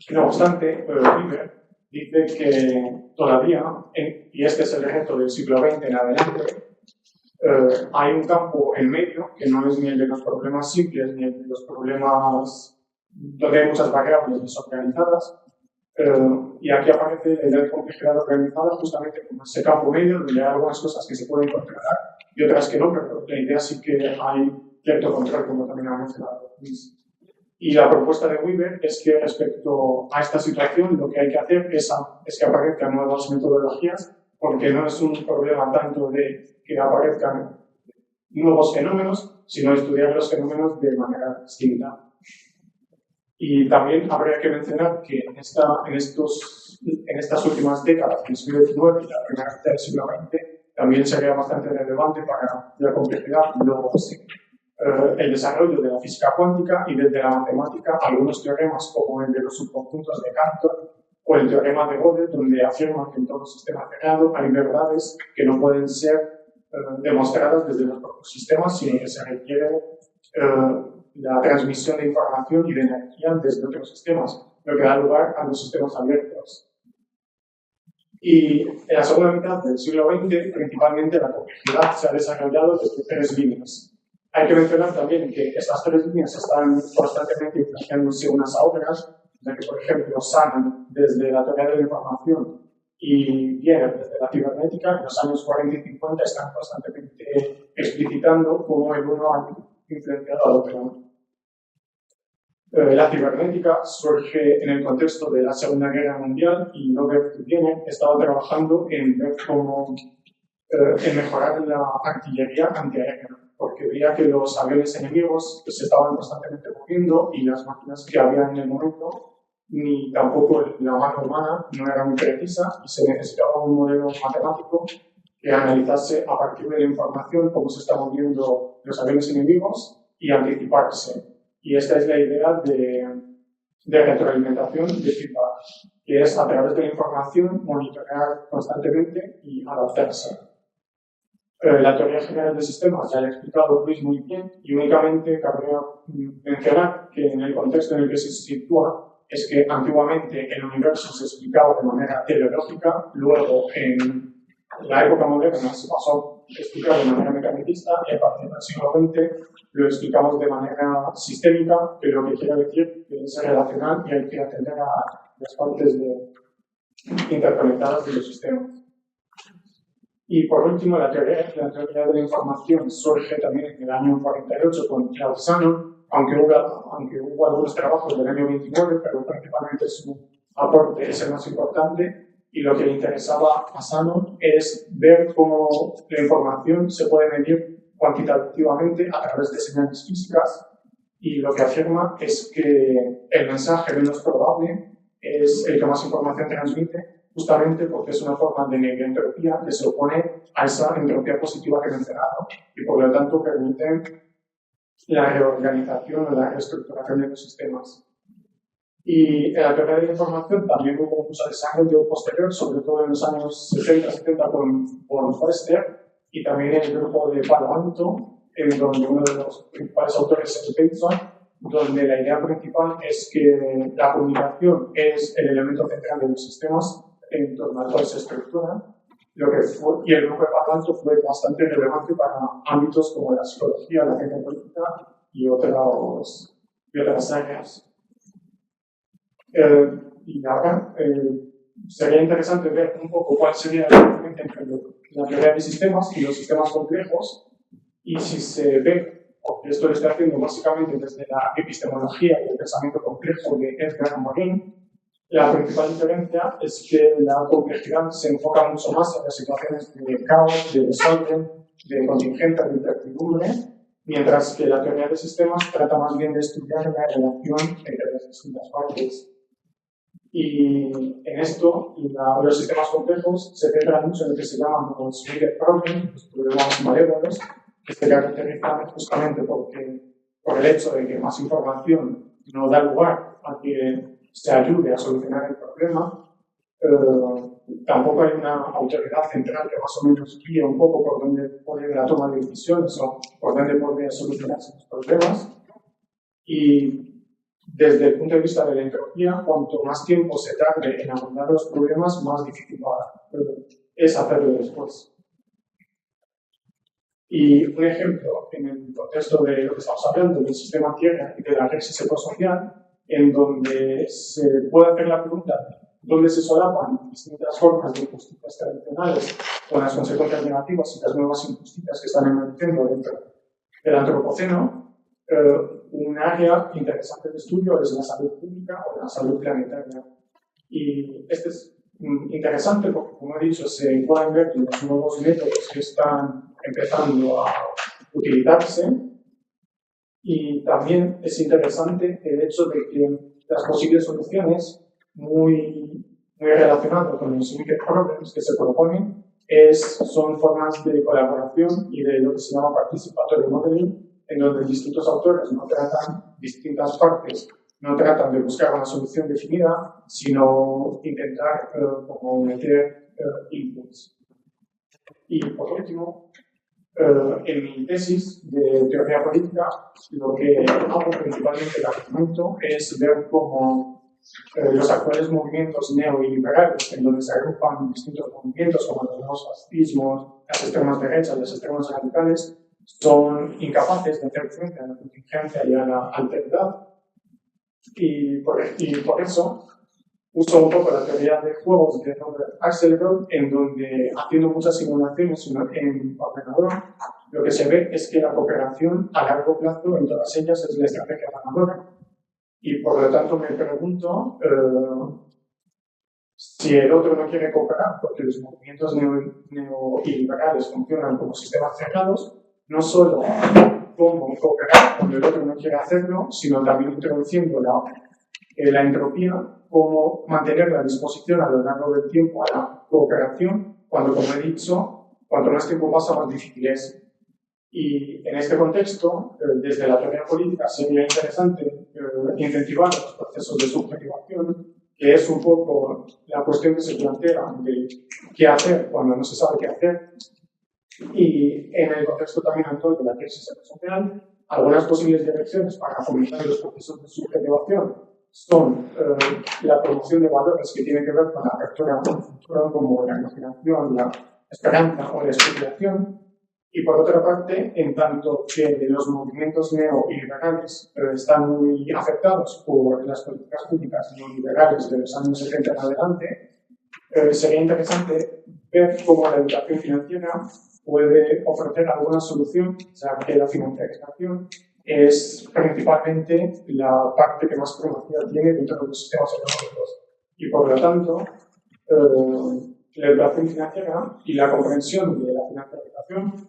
No obstante, Weber dice que todavía, y este es el reto del siglo XX en adelante, hay un campo en medio que no es ni el de los problemas simples ni el de los problemas donde hay muchas variables desorganizadas, y aquí aparece la idea de complejidad organizada justamente como ese campo medio donde hay algunas cosas que se pueden controlar y otras que no, pero la idea sí que hay cierto control, como también ha mencionado Luis. Y la propuesta de Weber es que respecto a esta situación lo que hay que hacer es que aparezcan nuevas metodologías, porque no es un problema tanto de que aparezcan nuevos fenómenos, sino estudiar los fenómenos de manera distinta. Y también habría que mencionar que en estas últimas décadas del siglo XIX y la primera mitad del siglo XX también sería bastante relevante para la complejidad el desarrollo de la física cuántica y desde la matemática algunos teoremas como el de los subconjuntos de Cantor o el teorema de Gödel, donde afirma que en todo sistema cerrado hay verdades que no pueden ser demostradas desde los propios sistemas, sino que se requiere la transmisión de información y de energía desde otros sistemas, lo que da lugar a los sistemas abiertos. Y en la segunda mitad del siglo XX, principalmente la complejidad se ha desarrollado desde tres líneas. Hay que mencionar también que estas tres líneas están constantemente influenciándose unas a otras, ya que, por ejemplo, Shannon, desde la teoría de la información, y Wiener, desde la cibernética, en los años 40 y 50 están constantemente explicitando cómo el uno ha influenciado al otro. La cibernética surge en el contexto de la Segunda Guerra Mundial y Robert Wiener estaba trabajando en ver cómo en mejorar la artillería antiaérea, porque veía que los aviones enemigos se estaban constantemente moviendo y las máquinas que había en el momento, ni tampoco la mano humana, no era muy precisa y se necesitaba un modelo matemático que analizase a partir de la información cómo se están moviendo los aviones enemigos y anticiparse. Y esta es la idea de retroalimentación de feedback, que es a través de la información monitorear constantemente y adaptarse. La teoría general de sistemas ya la ha explicado Luis muy bien y únicamente cabría mencionar que en el contexto en el que se sitúa es que antiguamente el universo se explicaba de manera teleológica, luego en la época moderna se pasó a explicar de manera mecanicista y a partir del siglo XX lo explicamos de manera sistémica, que lo que quiere decir que es relacional y hay que atender a las partes interconectadas de los sistemas. Y por último, la teoría de la información surge también en el año 48 con Claude Shannon, aunque hubo algunos trabajos del año 29, pero principalmente su aporte es el más importante. Y lo que le interesaba a Shannon es ver cómo la información se puede medir cuantitativamente a través de señales físicas. Y lo que afirma es que el mensaje menos probable es el que más información transmite, justamente porque es una forma de negentropía que se opone a esa entropía positiva que he mencionado y por lo tanto permite la reorganización o la reestructuración de los sistemas. Y en la teoría de la información también hubo mucho desarrollo posterior, sobre todo en los años 60-70 con Forster y también en el grupo de Palo Alto, en donde uno de los principales autores es Bateson, donde la idea principal es que la comunicación es el elemento central de los sistemas en torno al cual se estructura, y el grupo de Palo Alto fue bastante relevante para ámbitos como la psicología, la ciencia política y otras áreas. Y ahora sería interesante ver un poco cuál sería la diferencia entre la teoría de sistemas y los sistemas complejos, y si se ve, porque esto lo está haciendo básicamente desde la epistemología y el pensamiento complejo de Edgar Morin. La principal diferencia es que la complejidad se enfoca mucho más en las situaciones de caos, de desorden, de contingencia, de incertidumbre, mientras que la teoría de sistemas trata más bien de estudiar la relación entre las distintas partes. Y en esto, los sistemas complejos se centran mucho en lo que se llaman los wicked problems, los problemas malévolos, que se caracterizan justamente por el hecho de que más información no da lugar a que se ayude a solucionar el problema. Tampoco hay una autoridad central que más o menos guíe un poco por dónde puede la toma de decisiones o por dónde podría solucionarse los problemas. Y desde el punto de vista de la entropía, cuanto más tiempo se tarde en abordar los problemas, más difícil es hacerlo después. Y un ejemplo, en el contexto de lo que estamos hablando, del sistema Tierra y de la red psicosocial, en donde se puede hacer la pregunta dónde se solapan distintas formas de injusticias tradicionales con las consecuencias negativas y las nuevas injusticias que están emergiendo dentro del antropoceno. Un área interesante de estudio es la salud pública o la salud planetaria. Y este es interesante porque, como he dicho, se pueden ver los nuevos métodos que están empezando a utilizarse. Y también es interesante el hecho de que las posibles soluciones muy relacionadas con los wicked problems que se proponen son formas de colaboración y de lo que se llama participatory modeling, en donde distintos autores distintas partes no tratan de buscar una solución definida, sino intentar como meter inputs. Y por último, en mi tesis de teoría política, lo que hago principalmente el argumento es ver cómo los actuales movimientos neoliberales, en donde se agrupan distintos movimientos como los nuevos fascismos, las extremas derechas, las extremas radicales, son incapaces de hacer frente a la contingencia y a la alteridad. Y por eso uso un poco la teoría de juegos de Robert Axelrod, en donde, haciendo muchas simulaciones en ordenador, lo que se ve es que la cooperación a largo plazo en todas ellas es la estrategia ganadora. Y por lo tanto me pregunto si el otro no quiere cooperar, porque los movimientos neoliberales funcionan como sistemas cerrados, no solo cómo cooperar cuando el otro no quiere hacerlo, sino también introduciendo la entropía, cómo mantener la disposición a lo largo del tiempo a la cooperación, cuando, como he dicho, cuanto más tiempo pasa, más difícil es. Y en este contexto, desde la teoría política sería interesante incentivar los procesos de subjetivación, que es un poco la cuestión que se plantea de qué hacer cuando no se sabe qué hacer. Y en el contexto también actual de la crisis social, algunas posibles direcciones para fomentar los procesos de subjetivación son la promoción de valores que tienen que ver con la apertura a un futuro, como la imaginación, la esperanza o la especulación. Y por otra parte, en tanto que los movimientos neoliberales están muy afectados por las políticas públicas neoliberales de los años 70 en adelante, sería interesante ver cómo la educación financiera puede ofrecer alguna solución, ya que la financiarización es principalmente la parte que más primacía tiene dentro de los sistemas económicos. Y por lo tanto, la educación financiera y la comprensión de la financiarización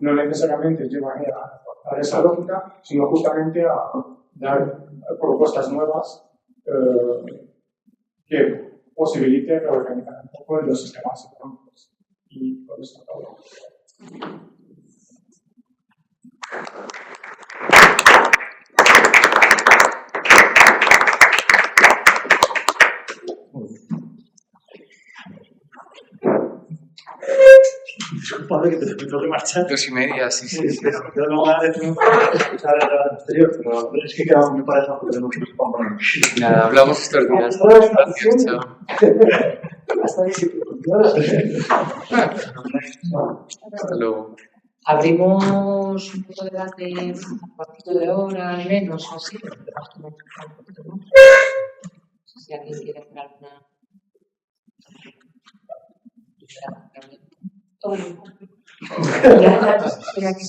no necesariamente llevan a esa lógica, sino justamente a dar propuestas nuevas que posibiliten reorganizar un poco los sistemas económicos. Y por eso todo. Disculpadme que te tengo que marchar. 2:30, sí. Pero me quedo con ganas de escuchar el debate anterior, pero es que quedamos muy pareja porque tenemos que componer. Nada, hablamos estos días. Gracias, chao. Hasta ahí sí que funciona. Hasta luego. Abrimos un poco de debate, un cuartito de hora, menos o así, pero tenemos que modificar un poquito más. No sé si alguien quiere hacer alguna. Estoy aquí.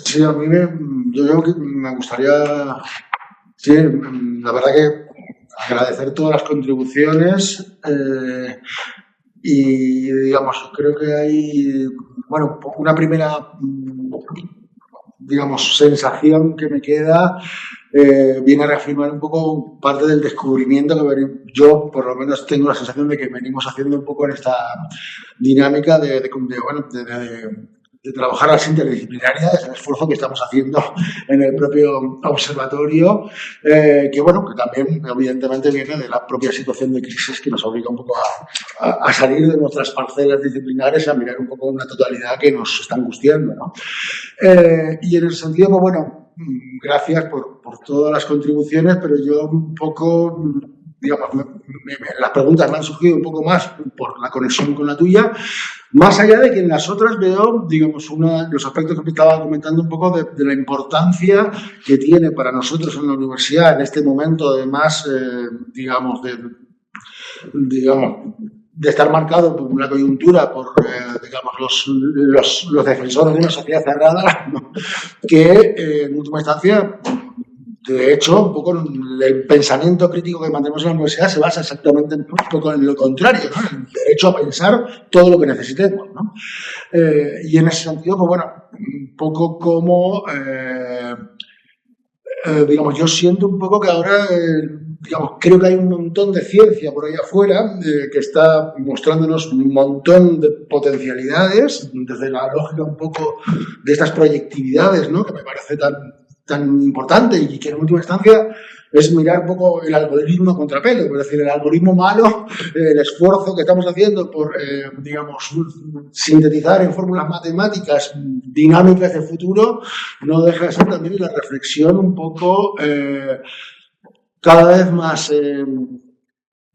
Sí, yo creo que me gustaría, sí, la verdad que agradecer todas las contribuciones y, digamos, creo que hay, bueno, una primera, digamos, sensación que me queda viene a reafirmar un poco parte del descubrimiento que yo, por lo menos, tengo la sensación de que venimos haciendo un poco en esta dinámica de trabajar las interdisciplinarias, el esfuerzo que estamos haciendo en el propio observatorio, que bueno, que también evidentemente viene de la propia situación de crisis que nos obliga un poco a salir de nuestras parcelas disciplinares, a mirar un poco una totalidad que nos está angustiando, ¿no? Y en ese sentido, pues bueno, gracias por todas las contribuciones, pero yo un poco, digamos, las preguntas me han surgido un poco más por la conexión con la tuya, más allá de que en las otras veo, digamos, los aspectos que estaba comentando un poco de la importancia que tiene para nosotros en la universidad en este momento, además, digamos, de estar marcado por una coyuntura, por, digamos, los defensores de una sociedad cerrada, ¿no? Que en última instancia, de hecho, un poco el pensamiento crítico que mantenemos en la universidad se basa exactamente un poco en lo contrario, ¿no? En el derecho a pensar todo lo que necesitemos, ¿no? Y en ese sentido, pues bueno, un poco como, digamos, yo siento un poco que ahora, digamos, creo que hay un montón de ciencia por ahí afuera que está mostrándonos un montón de potencialidades, desde la lógica un poco de estas proyectividades, ¿no? Que me parece tan importante y que en última instancia es mirar un poco el algoritmo a contrapelo, es decir, el algoritmo malo, el esfuerzo que estamos haciendo por, digamos, sintetizar en fórmulas matemáticas dinámicas de futuro, no deja de ser también la reflexión un poco cada vez más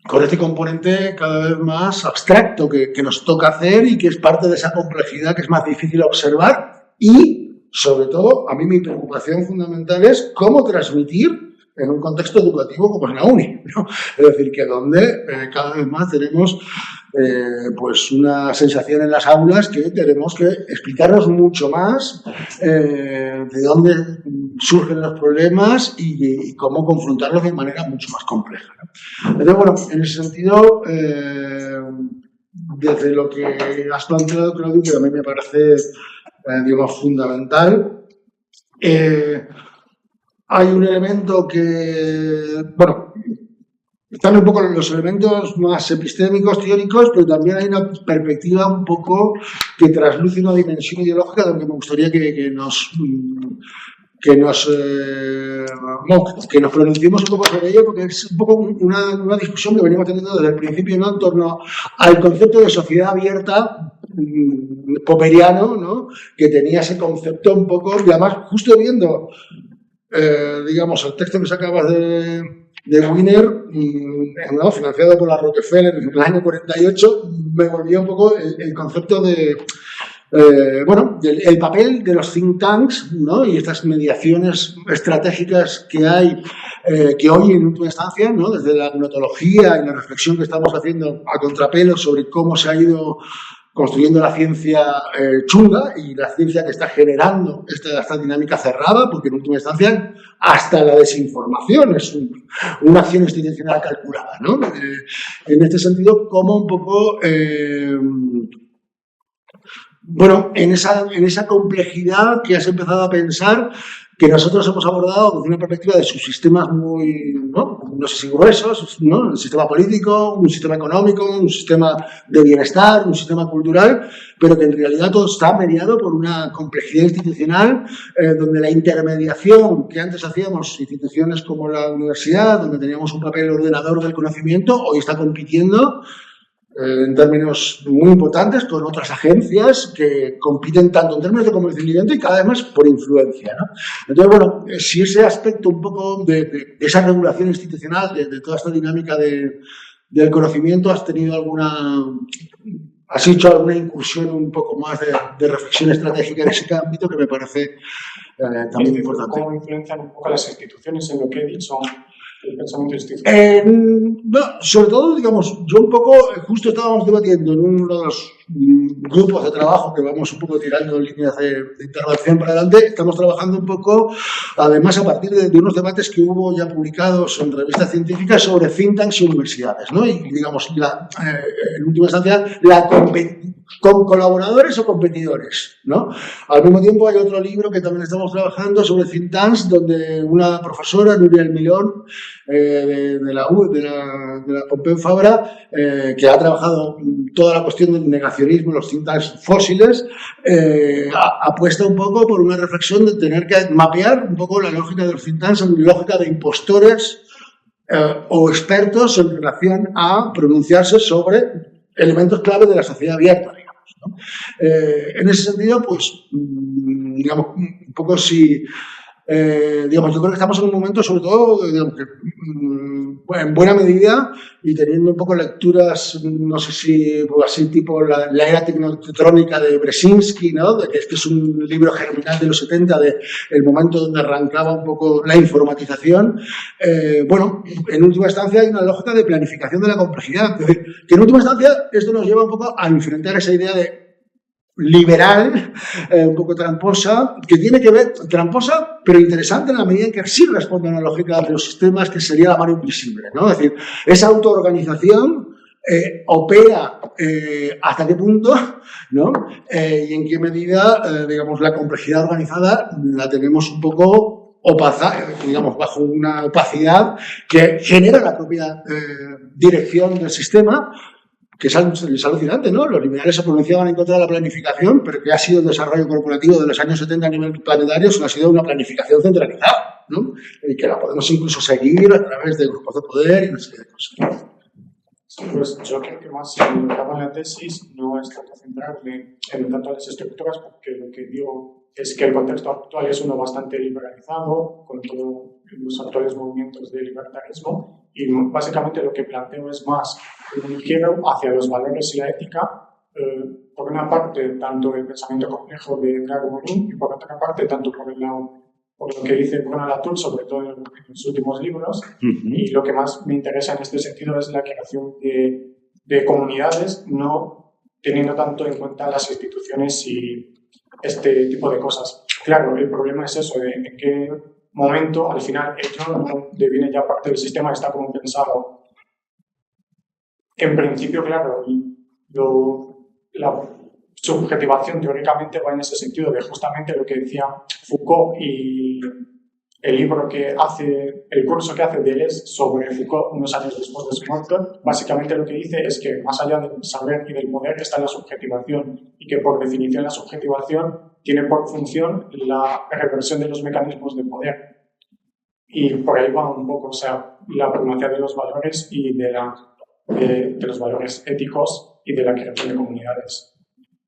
con este componente cada vez más abstracto que nos toca hacer y que es parte de esa complejidad que es más difícil observar y, sobre todo, a mí mi preocupación fundamental es cómo transmitir en un contexto educativo como es la uni, ¿no? Es decir, que donde cada vez más tenemos pues una sensación en las aulas que tenemos que explicarnos mucho más de dónde surgen los problemas y cómo confrontarlos de manera mucho más compleja, ¿no? Entonces, bueno, en ese sentido, desde lo que has planteado, Claudio, que a mí me parece, digamos, fundamental, hay un elemento que, bueno, están un poco los elementos más epistémicos, teóricos, pero también hay una perspectiva un poco que trasluce una dimensión ideológica donde me gustaría que nos pronunciemos un poco sobre ello, porque es un poco una discusión que venimos teniendo desde el principio, ¿no?, en torno al concepto de sociedad abierta popperiano, ¿no?, que tenía ese concepto un poco, y además justo viendo digamos el texto que sacabas de Wiener, ¿no?, financiado por la Rockefeller en el año 48, me volvió un poco el concepto de bueno, el papel de los think tanks, ¿no?, y estas mediaciones estratégicas que hay, que hoy en última instancia, ¿no?, desde la gnotología y la reflexión que estamos haciendo a contrapelo sobre cómo se ha ido construyendo la ciencia chunga y la ciencia que está generando esta dinámica cerrada, porque en última instancia hasta la desinformación es una acción institucional calculada, ¿no? En este sentido, como un poco bueno, en esa complejidad que has empezado a pensar, que nosotros hemos abordado desde una perspectiva de subsistemas muy, no sé si gruesos, ¿no?, un sistema político, un sistema económico, un sistema de bienestar, un sistema cultural, pero que en realidad todo está mediado por una complejidad institucional donde la intermediación que antes hacíamos instituciones como la universidad, donde teníamos un papel ordenador del conocimiento, hoy está compitiendo en términos muy importantes con otras agencias que compiten tanto en términos de conocimiento y cada vez más por influencia, ¿no? Entonces, bueno, si ese aspecto un poco de esa regulación institucional, de toda esta dinámica del conocimiento, has hecho alguna incursión un poco más de reflexión estratégica en ese ámbito que me parece también importante. ¿Cómo influencian un poco las instituciones en lo que he dicho? El pensamiento institucional. No, sobre todo, digamos, yo un poco, justo estábamos debatiendo en uno de los grupos de trabajo que vamos un poco tirando líneas de intervención para adelante, estamos trabajando un poco, además a partir de unos debates que hubo ya publicados en revistas científicas sobre think tanks y universidades, ¿no? Y digamos, en última instancia, con colaboradores o competidores, ¿no? Al mismo tiempo hay otro libro que también estamos trabajando sobre think tanks, donde una profesora, Nuria Milón, de la Pompeu Fabra, que ha trabajado toda la cuestión del negacionismo, los think tanks fósiles, apuesta un poco por una reflexión de tener que mapear un poco la lógica de los think tanks en lógica de impostores o expertos en relación a pronunciarse sobre elementos clave de la sociedad abierta, digamos, ¿no? En ese sentido, pues, digamos, un poco si... digamos, yo creo que estamos en un momento, sobre todo, digamos, que, en buena medida, y teniendo un poco lecturas, no sé si pues, así tipo la era tecnotrónica de Brzezinski, ¿no?, de que este es un libro germinal de los 70, de el momento donde arrancaba un poco la informatización. Bueno, en última instancia hay una lógica de planificación de la complejidad, que en última instancia esto nos lleva un poco a enfrentar esa idea de liberal, un poco tramposa, que tiene que ver, tramposa, pero interesante en la medida en que sí responde a una lógica de los sistemas que sería la mano invisible, ¿no? Es decir, esa autoorganización opera hasta qué punto, ¿no? Y en qué medida, digamos, la complejidad organizada la tenemos un poco digamos, bajo una opacidad que genera la propia dirección del sistema, que es alucinante, ¿no? Los liberales se pronunciaban en contra de la planificación, pero que ha sido el desarrollo corporativo de los años 70 a nivel planetario, ha sido una planificación centralizada, ¿no? Y que la podemos incluso seguir a través de grupos de poder y una serie de cosas. Pues yo creo que más si lo que hago en la tesis no es tanto centrarme en tanto las estructuras, porque lo que digo es que el contexto actual es uno bastante liberalizado, con todos los actuales movimientos de libertarismo, y básicamente lo que planteo es más un giro hacia los valores y la ética, por una parte tanto el pensamiento complejo de Edgar Morin y por otra parte tanto por lo que dice Bruno Latour, sobre todo en los últimos libros. Y lo que más me interesa en este sentido es la creación de comunidades, no teniendo tanto en cuenta las instituciones y este tipo de cosas. Claro, el problema es eso, de en qué momento al final ello no deviene ya parte del sistema, está como pensado. En principio, claro, la subjetivación teóricamente va en ese sentido de justamente lo que decía Foucault y el libro que hace, el curso que hace Deleuze sobre Foucault unos años después de su muerte, básicamente lo que dice es que más allá del saber y del poder está la subjetivación y que por definición la subjetivación tiene por función la reversión de los mecanismos de poder. Y por ahí va un poco, o sea, la primacía de los valores y de los valores éticos y de la creación de comunidades.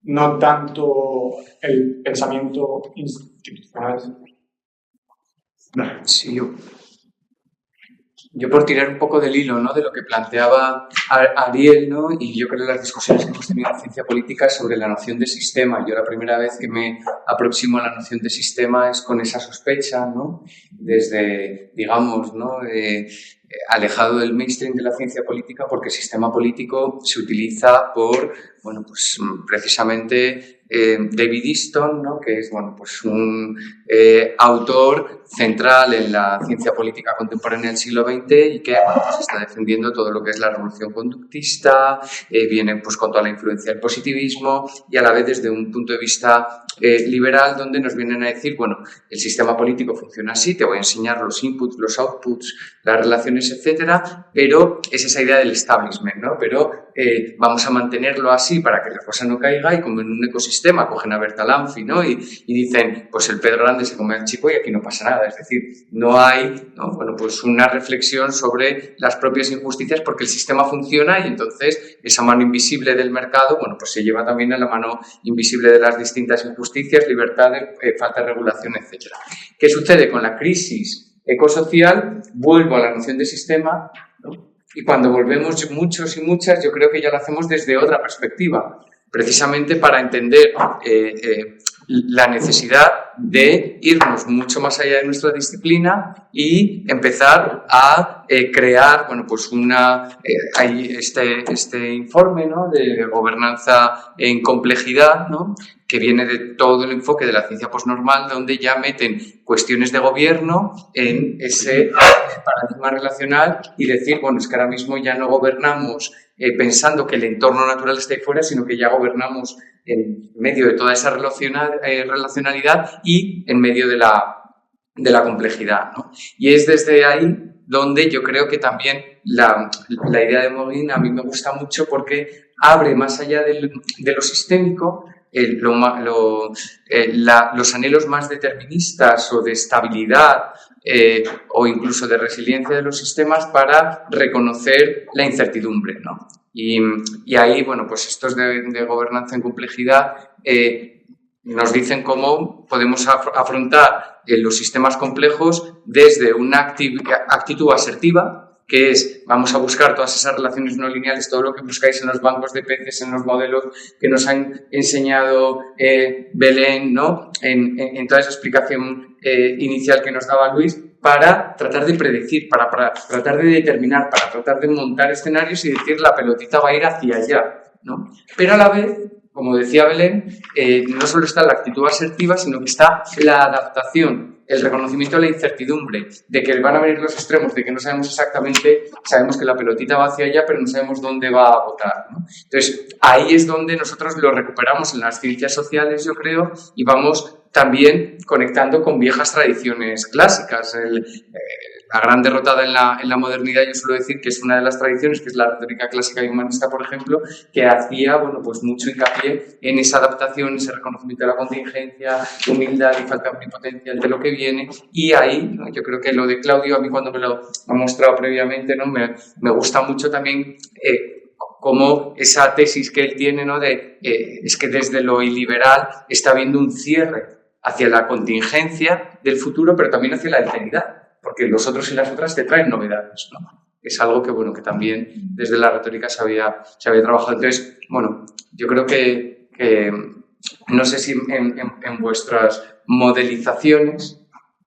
No tanto el pensamiento institucional. Sí, yo por tirar un poco del hilo, ¿no?, de lo que planteaba Ariel, ¿no?, y yo creo que las discusiones que hemos tenido en ciencia política sobre la noción de sistema. Yo la primera vez que me aproximo a la noción de sistema es con esa sospecha, ¿no?, desde, digamos, ¿no?, alejado del mainstream de la ciencia política, porque el sistema político se utiliza por, bueno, pues precisamente David Easton, ¿no?, que es, bueno, pues un autor central en la ciencia política contemporánea del siglo XX y que, bueno, pues está defendiendo todo lo que es la revolución conductista, viene pues con toda la influencia del positivismo y a la vez desde un punto de vista liberal, donde nos vienen a decir, bueno, el sistema político funciona así, te voy a enseñar los inputs, los outputs, las relaciones, etcétera, pero es esa idea del establishment, ¿no? Pero vamos a mantenerlo así para que la cosa no caiga, y como en un ecosistema cogen a Bertalanffy, ¿no?, y dicen, pues el pez grande se come al chico y aquí no pasa nada. Es decir, no hay, ¿no?, bueno, pues una reflexión sobre las propias injusticias, porque el sistema funciona y entonces esa mano invisible del mercado, bueno, pues se lleva también a la mano invisible de las distintas injusticias, libertades, falta de regulación, etcétera. ¿Qué sucede con la crisis ecosocial? Vuelvo a la noción de sistema, ¿no?, y cuando volvemos muchos y muchas, yo creo que ya lo hacemos desde otra perspectiva, precisamente para entender la necesidad de irnos mucho más allá de nuestra disciplina y empezar a crear, bueno, pues hay este informe, ¿no?, de gobernanza en complejidad, ¿no?, que viene de todo el enfoque de la ciencia postnormal, donde ya meten cuestiones de gobierno en ese paradigma relacional y decir, bueno, es que ahora mismo ya no gobernamos pensando que el entorno natural está ahí fuera, sino que ya gobernamos en medio de toda esa relacionalidad y en medio de la complejidad, ¿no? Y es desde ahí donde yo creo que también la idea de Morin a mí me gusta mucho, porque abre más allá de lo sistémico los anhelos más deterministas o de estabilidad o incluso de resiliencia de los sistemas para reconocer la incertidumbre, ¿no? Y ahí, bueno, pues estos de gobernanza en complejidad nos dicen cómo podemos afrontar los sistemas complejos desde una actitud asertiva, que es, vamos a buscar todas esas relaciones no lineales, todo lo que buscáis en los bancos de peces, en los modelos que nos han enseñado Belén, ¿no?, en toda esa explicación inicial que nos daba Luis, para tratar de predecir, para tratar de determinar, para tratar de montar escenarios y decir la pelotita va a ir hacia allá, ¿no? Pero a la vez, como decía Belén, no solo está la actitud asertiva, sino que está la adaptación, el reconocimiento de la incertidumbre, de que van a venir los extremos, de que no sabemos exactamente, sabemos que la pelotita va hacia allá, pero no sabemos dónde va a botar, ¿no? Entonces, ahí es donde nosotros lo recuperamos en las ciencias sociales, yo creo, y vamos también conectando con viejas tradiciones clásicas. La gran derrotada en la modernidad, yo suelo decir que es una de las tradiciones, que es la retórica clásica y humanista, por ejemplo, que hacía, bueno, pues mucho hincapié en esa adaptación, ese reconocimiento de la contingencia, humildad y falta de omnipotencia de lo que viene. Y ahí, ¿no?, yo creo que lo de Claudio, a mí cuando me lo ha mostrado previamente, ¿no?, me gusta mucho también como esa tesis que él tiene, ¿no?, es que desde lo iliberal está habiendo un cierre hacia la contingencia del futuro, pero también hacia la alteridad, porque los otros y las otras te traen novedades, ¿no? Es algo que, bueno, que también desde la retórica se había trabajado. Entonces, bueno, yo creo que no sé si en vuestras modelizaciones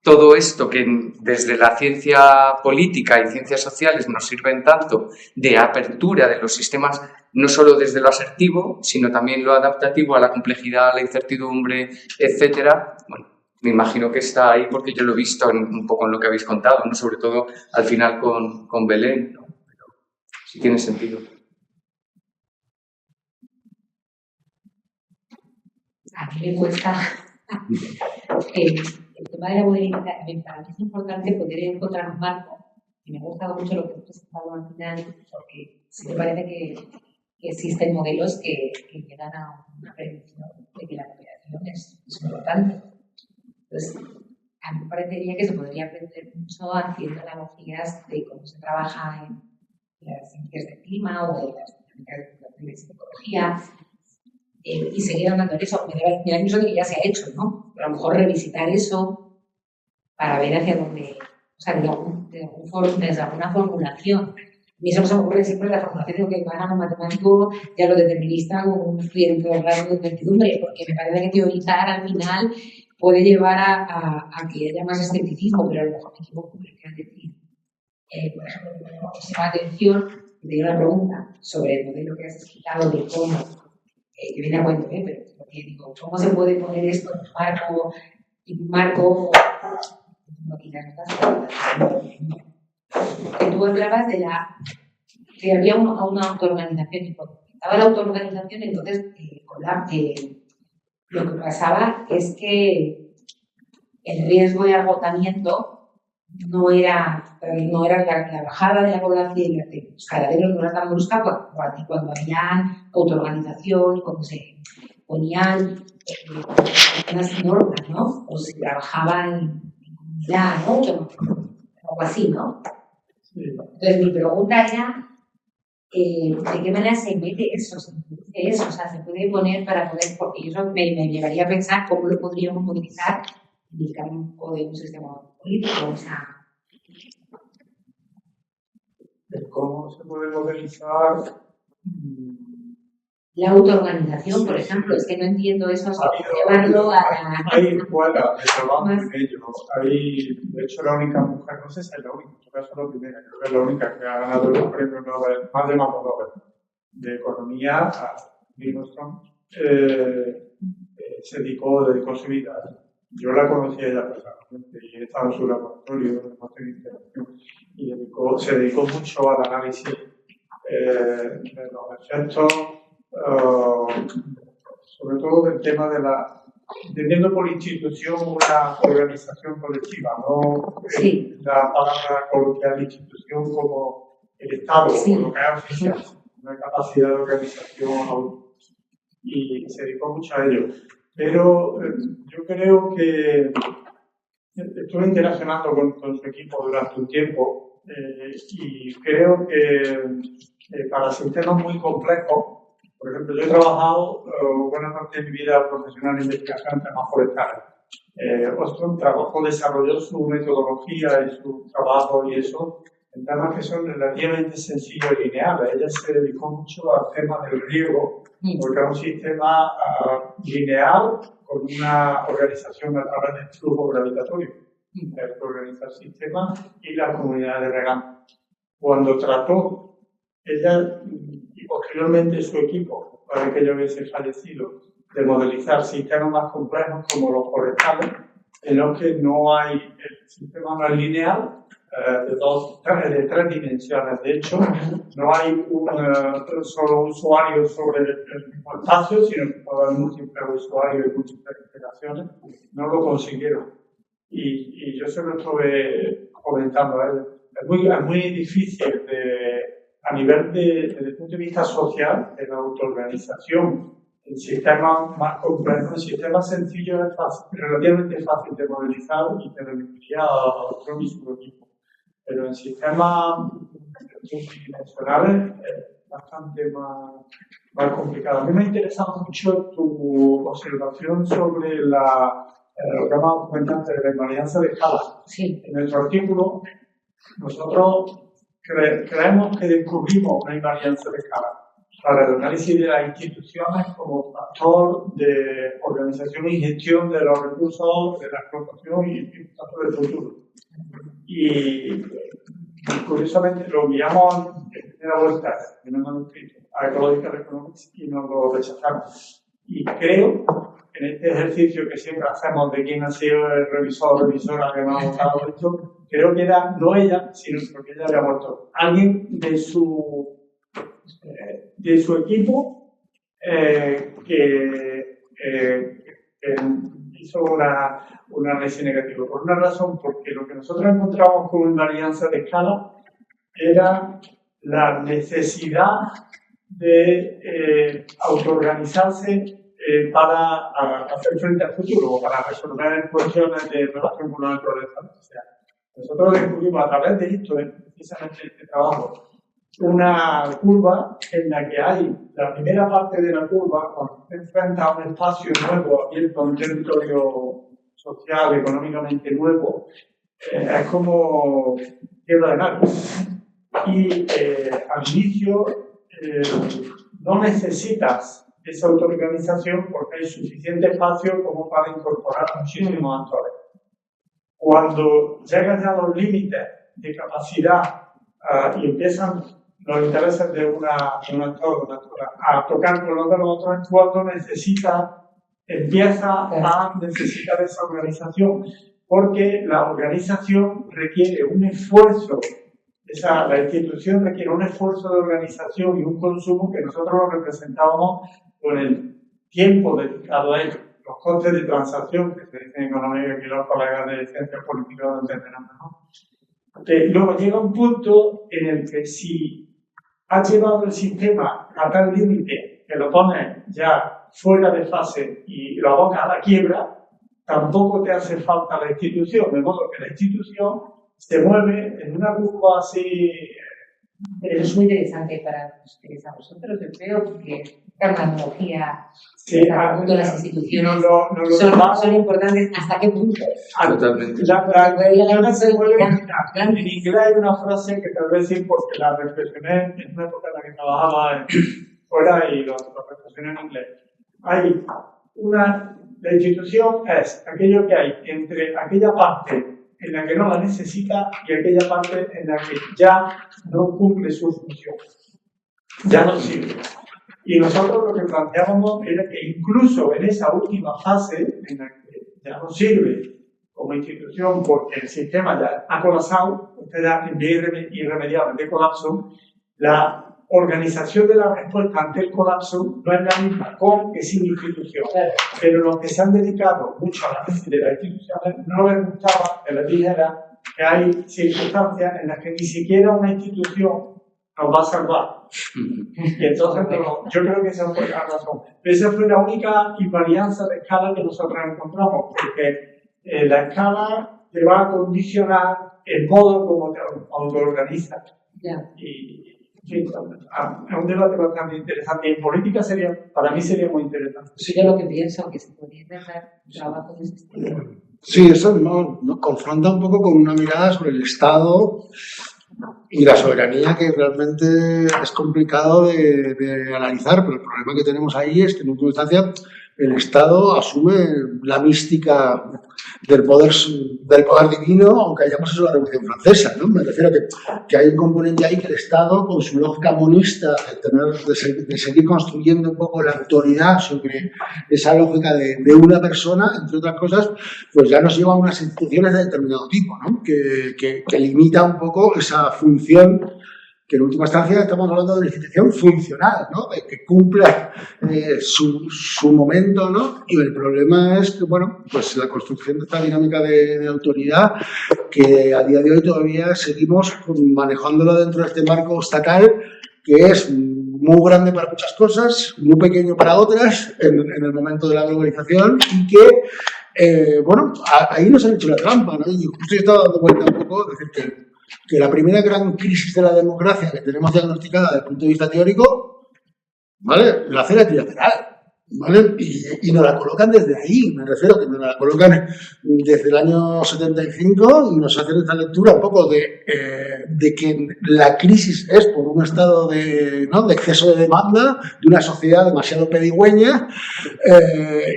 todo esto que desde la ciencia política y ciencias sociales nos sirven tanto de apertura de los sistemas, no solo desde lo asertivo, sino también lo adaptativo a la complejidad, a la incertidumbre, etcétera. Bueno, me imagino que está ahí porque yo lo he visto un poco en lo que habéis contado, ¿no?, sobre todo al final con Belén, ¿no? Pero sí tiene sentido. A mí me cuesta el tema de la movilidad, para mí es importante poder encontrar un marco, y me ha gustado mucho lo que has presentado al final, porque sí me parece que existen modelos que llegan a una prevención de que la cooperación es importante. Entonces, a mí me parecería que se podría aprender mucho haciendo analogías de cómo se trabaja en las ciencias del clima o en las ciencias de psicología, y seguir hablando de eso. Me da mucho que ya se ha hecho, ¿no? Pero a lo mejor revisitar eso para ver hacia dónde, o sea, desde alguna formulación. A mí eso no se me ocurre siempre la formulación de que van a un matemático y a lo determinista como un estudiante de grado de incertidumbre, porque me parece que teorizar al final puede llevar a que haya más escepticismo, pero a lo mejor me equivoco, pero quiero decir, por ejemplo, me llama muchísima atención, te dio una pregunta sobre el modelo que has explicado de cómo, que viene a cuento, pero porque digo, ¿cómo se puede poner esto en un marco aquí las notas, que tú hablabas de que había una autoorganización, y cuando estaba la autoorganización, entonces lo que pasaba es que el riesgo de agotamiento no era la bajada de la población de los ganaderos no era tan brusca cuando había autoorganización, cuando se ponían unas normas, ¿no? O se trabajaba en comunidad, ¿no? Algo así, ¿no? Entonces mi pregunta era ¿de qué manera se mete eso, se introduce eso? O sea, se puede poner para poder, porque eso me llevaría a pensar cómo lo podríamos utilizar en el campo de un sistema político, o sea. ¿Cómo se puede modelizar? La autoorganización, por ejemplo, es que no entiendo eso, o sea, llevarlo a la... Hay escuelas de trabajo en ello. De hecho, la única mujer, no sé si es la única, en tu caso la primera, creo que es la única que ha ganado el premio Nobel, más de Nobel, de Economía, a Livingston, se dedicó su vida. Yo la conocí a ella personalmente y he estado en su laboratorio de investigación y se dedicó mucho al análisis de los efectos, sobre todo del tema de entendiendo por institución una organización colectiva, no sí. La palabra coloquial institución como el Estado, sí. O lo que es oficial, una capacidad de organización, y se dedicó mucho a ello. Pero yo creo que estuve interaccionando con su equipo durante un tiempo y creo que para sistemas muy complejos, por ejemplo, yo he trabajado buena parte de mi vida profesional en investigación en temas forestales. Ostrom desarrolló su metodología y su trabajo y eso en temas que son relativamente sencillos y lineales. Ella se dedicó mucho al tema del riego, porque era un sistema lineal con una organización a través del flujo gravitatorio. El que organiza el sistema y las comunidades de regantes. Cuando trató ella y posteriormente su equipo, para que yo hubiese fallecido, de modelizar sistemas más complejos como los forestales, en los que no hay, el sistema no es lineal, de tres dimensiones. De hecho, no hay un solo usuario sobre el mismo espacio, sino que puede haber múltiples usuarios y múltiples interacciones. No lo consiguieron. Y yo se lo estuve comentando a él. Es muy difícil a nivel desde el punto de vista social, de la autoorganización, en sistemas más complejos, en sistemas sencillos es relativamente fácil de modelizar y te remitiría a otro mismo equipo. Pero en sistemas multidimensionales es bastante más complicado. A mí me ha interesado mucho tu observación sobre lo que hemos comentado antes de la invarianza de escala. Sí. En nuestro artículo, nosotros creemos que descubrimos una invarianza de escala para el análisis de las instituciones como factor de organización y gestión de los recursos de la explotación y factor del futuro. Y curiosamente lo enviamos en primera vuelta en un manuscrito a Ecological Economics y nos lo rechazaron. Y creo en este ejercicio que siempre hacemos de quién ha sido el revisor o revisora que nos ha votado esto, creo que era no ella, sino porque ella había muerto. Alguien de su equipo que hizo un análisis negativo. Por una razón, porque lo que nosotros encontramos como invarianza de escala era la necesidad de autoorganizarse para hacer frente al futuro o para resolver cuestiones de relación con la naturaleza. O sea, nosotros descubrimos a través de esto, precisamente este trabajo, una curva en la que hay la primera parte de la curva, cuando se enfrenta a un espacio nuevo, abierto a un territorio social, económicamente nuevo, es como tierra de nadie. Y al inicio no necesitas esa autoorganización porque hay suficiente espacio como para incorporar muchísimos actores. Cuando llegas a los límites de capacidad y empiezan los intereses de un actor a tocar con los de los otros, cuando empieza a necesitar esa organización, porque la organización requiere un esfuerzo. La institución requiere un esfuerzo de organización y un consumo que nosotros lo representábamos con el tiempo dedicado a ello. Los costes de transacción, que se dicen en economía, que los colegas de ciencias políticas lo entenderán mejor. Luego llega un punto en el que si has llevado el sistema a tal límite que lo pones ya fuera de fase y lo abocas a la quiebra, tampoco te hace falta la institución, de modo que la institución se mueve en una curva así. Pero eso es muy interesante para vosotros, yo creo, porque la tecnología, todas las instituciones son importantes. ¿Hasta qué punto? Totalmente. En inglés hay una frase que tal vez sí, porque la reflexioné en una época en la que trabajaba fuera y lo reflexioné en inglés. La institución es aquello que hay entre aquella parte en la que no la necesita y aquella parte en la que ya no cumple su función, ya no sirve. Y nosotros lo que planteábamos era que incluso en esa última fase, en la que ya no sirve como institución porque el sistema ya ha colapsado, está en vía irremediable de colapso, la organización de la respuesta ante el colapso no es la misma con que sin institución. Pero los que se han dedicado mucho a la crisis de las instituciones no les gustaba que les dijera que hay circunstancias en las que ni siquiera una institución nos va a salvar. Y entonces, yo creo que esa fue la razón. Esa fue la única invarianza de escala que nosotros encontramos, porque la escala te va a condicionar el modo como te autoorganizas. Y sí, es un debate bastante interesante. En política para mí sería muy interesante. Sí, yo lo que pienso, que se podría intentar trabajo de ese estilo. Sí, eso nos confronta un poco con una mirada sobre el Estado y la soberanía, que realmente es complicado de analizar, pero el problema que tenemos ahí es que en última instancia el Estado asume la mística del poder divino, aunque hayamos hecho la Revolución Francesa, ¿no? Me refiero a que hay un componente ahí que el Estado, con su lógica monista de seguir construyendo un poco la autoridad sobre esa lógica de una persona, entre otras cosas, pues ya nos lleva a unas instituciones de determinado tipo, ¿no? Que limita un poco esa función, que en última instancia estamos hablando de una institución funcional, ¿no? De que cumpla su momento, ¿no? Y el problema es que, bueno, pues la construcción de esta dinámica de autoridad, que a día de hoy todavía seguimos manejándolo dentro de este marco estatal, que es muy grande para muchas cosas, muy pequeño para otras, en el momento de la globalización, y que, bueno, ahí nos han hecho la trampa, ¿no? Y justo yo estaba dando cuenta un poco, es decir, que la primera gran crisis de la democracia que tenemos diagnosticada desde el punto de vista teórico, ¿vale?, la hace la trilateral, ¿vale? Y nos la colocan desde ahí, me refiero que nos la colocan desde el año 75 y nos hacen esta lectura un poco de que la crisis es por un estado de exceso de demanda, de una sociedad demasiado pedigüeña,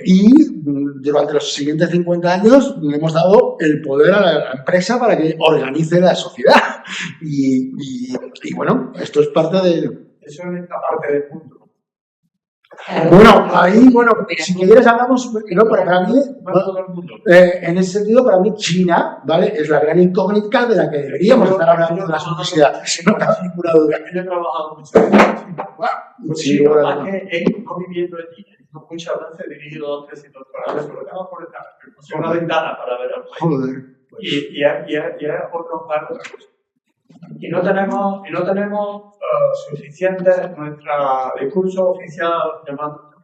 y durante los siguientes 50 años le hemos dado el poder a la empresa para que organice la sociedad. Y bueno, esto es parte de... Eso es esta parte del mundo. Bueno, ahí, si quieres hablamos, no, pero para mí, en ese sentido, para mí China, ¿vale?, es la gran incógnita de la que deberíamos estar hablando de la sociedad. No cabe ninguna duda. Yo he trabajado mucho en China. Sí, he conviviendo allí. muchas veces he dirigido 2 tesis doctorales sobre temas forestales, es una ventana para ver el país. Joder. Y es otro par de cosas. Y no tenemos suficiente, nuestro discurso oficial,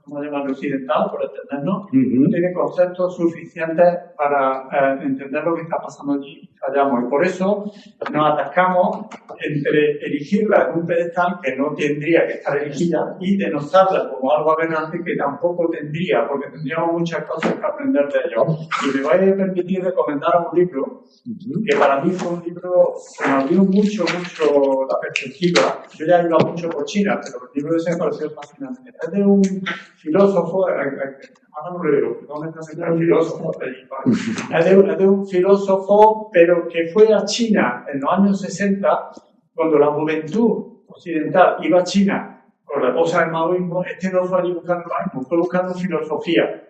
como llamarlo occidental, por entendernos, no tiene conceptos suficientes para entender lo que está pasando allí y fallamos. Y por eso nos atascamos entre erigirla en un pedestal que no tendría que estar erigida y denostarla como algo aberrante que tampoco tendría, porque tendríamos muchas cosas que aprender de ello. Y me voy a permitir recomendar un libro que para mí fue un libro que me abrió mucho la perspectiva. Yo ya he ido mucho por China, pero el libro ese me pareció fascinante. Es de un filósofo, ahora no lo digo, ¿dónde está el filósofo? Es de un filósofo, pero que fue a China en los años 60, cuando la juventud occidental iba a China con la cosa del maoísmo. No fue allí buscando maoísmo, fue buscando filosofía.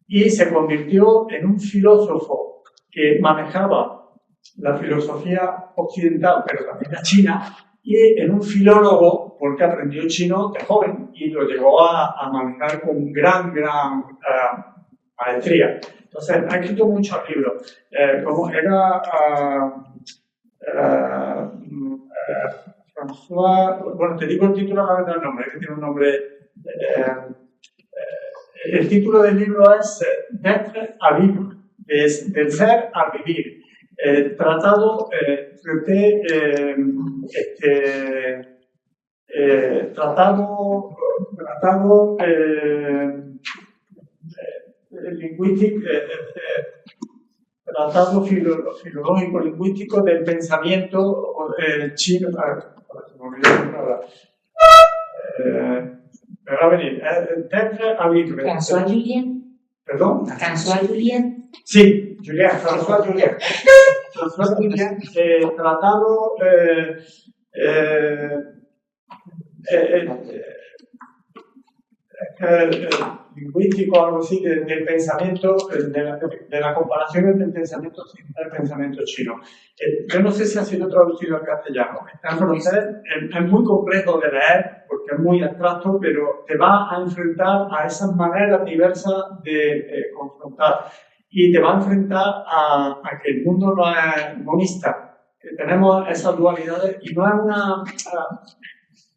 Y se convirtió en un filósofo que manejaba la filosofía occidental, pero también la china, y en un filólogo, porque aprendió chino de joven y lo llevó a manejar con gran maestría. Entonces, ha escrito muchos libros. Como era François, bueno, te digo el título, no me da el nombre, que tiene un nombre. El título del libro es D'être à vivre, es del ser al vivir. Tratado lingüístico, tratado filológico lingüístico del pensamiento chino. Me va a venir. D'être à vivre. François Julien. ¿Perdón? François Julien. Sí, François Julien. François Julien, tratado lingüístico, algo así, del pensamiento, de la comparación entre el pensamiento chino. Yo no sé si ha sido traducido al castellano. Está en francés, es muy complejo de leer porque es muy abstracto, pero te va a enfrentar a esas maneras diversas de confrontar. Y te va a enfrentar a que el mundo no es monista, que tenemos esas dualidades y no es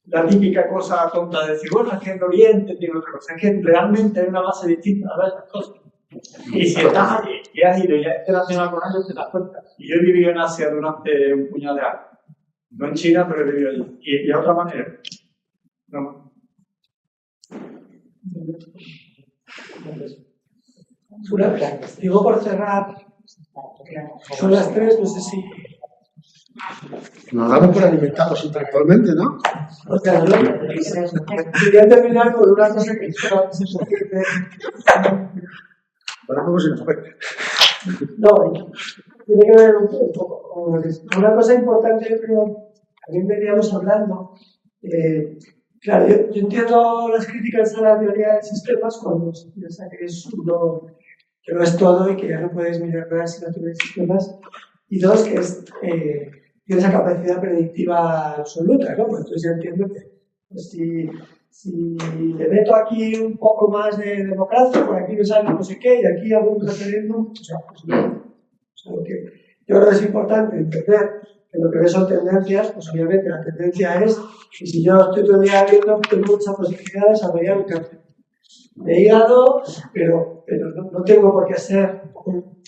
la típica cosa tonta de decir, bueno, es que en Oriente tiene otra cosa, es que realmente hay una base distinta a ver las cosas. Y si estás allí y has ido y has relacionado con ellos, te das cuenta. Y yo he vivido en Asia durante un puñado de años. No en China, pero he vivido allí. Y de otra manera. No. Digo por cerrar, son las 3, no sé si... Nos damos por alimentados intelectualmente, ¿no? O sea, quería terminar con una cosa que Ahora vamos a ir. no, tiene que ver un poco con una cosa importante, yo creo, también veníamos hablando. Claro, yo entiendo las críticas a la teoría de sistemas cuando se piensa que es uno, que no es todo y que ya no puedes mirar nada sin la teoría de sistemas. Y dos, que es, tiene esa capacidad predictiva absoluta, ¿no? Pues entonces ya entiendo que pues, si le meto aquí un poco más de democracia, por aquí me sale no sé qué, y aquí algún referéndum, o sea, pues no. O sea, lo que yo creo que es importante entender que lo que ves son tendencias, pues obviamente la tendencia es que si yo estoy todo el día viendo, tengo mucha posibilidad de desarrollar un cáncer de hígado, pero no tengo por qué ser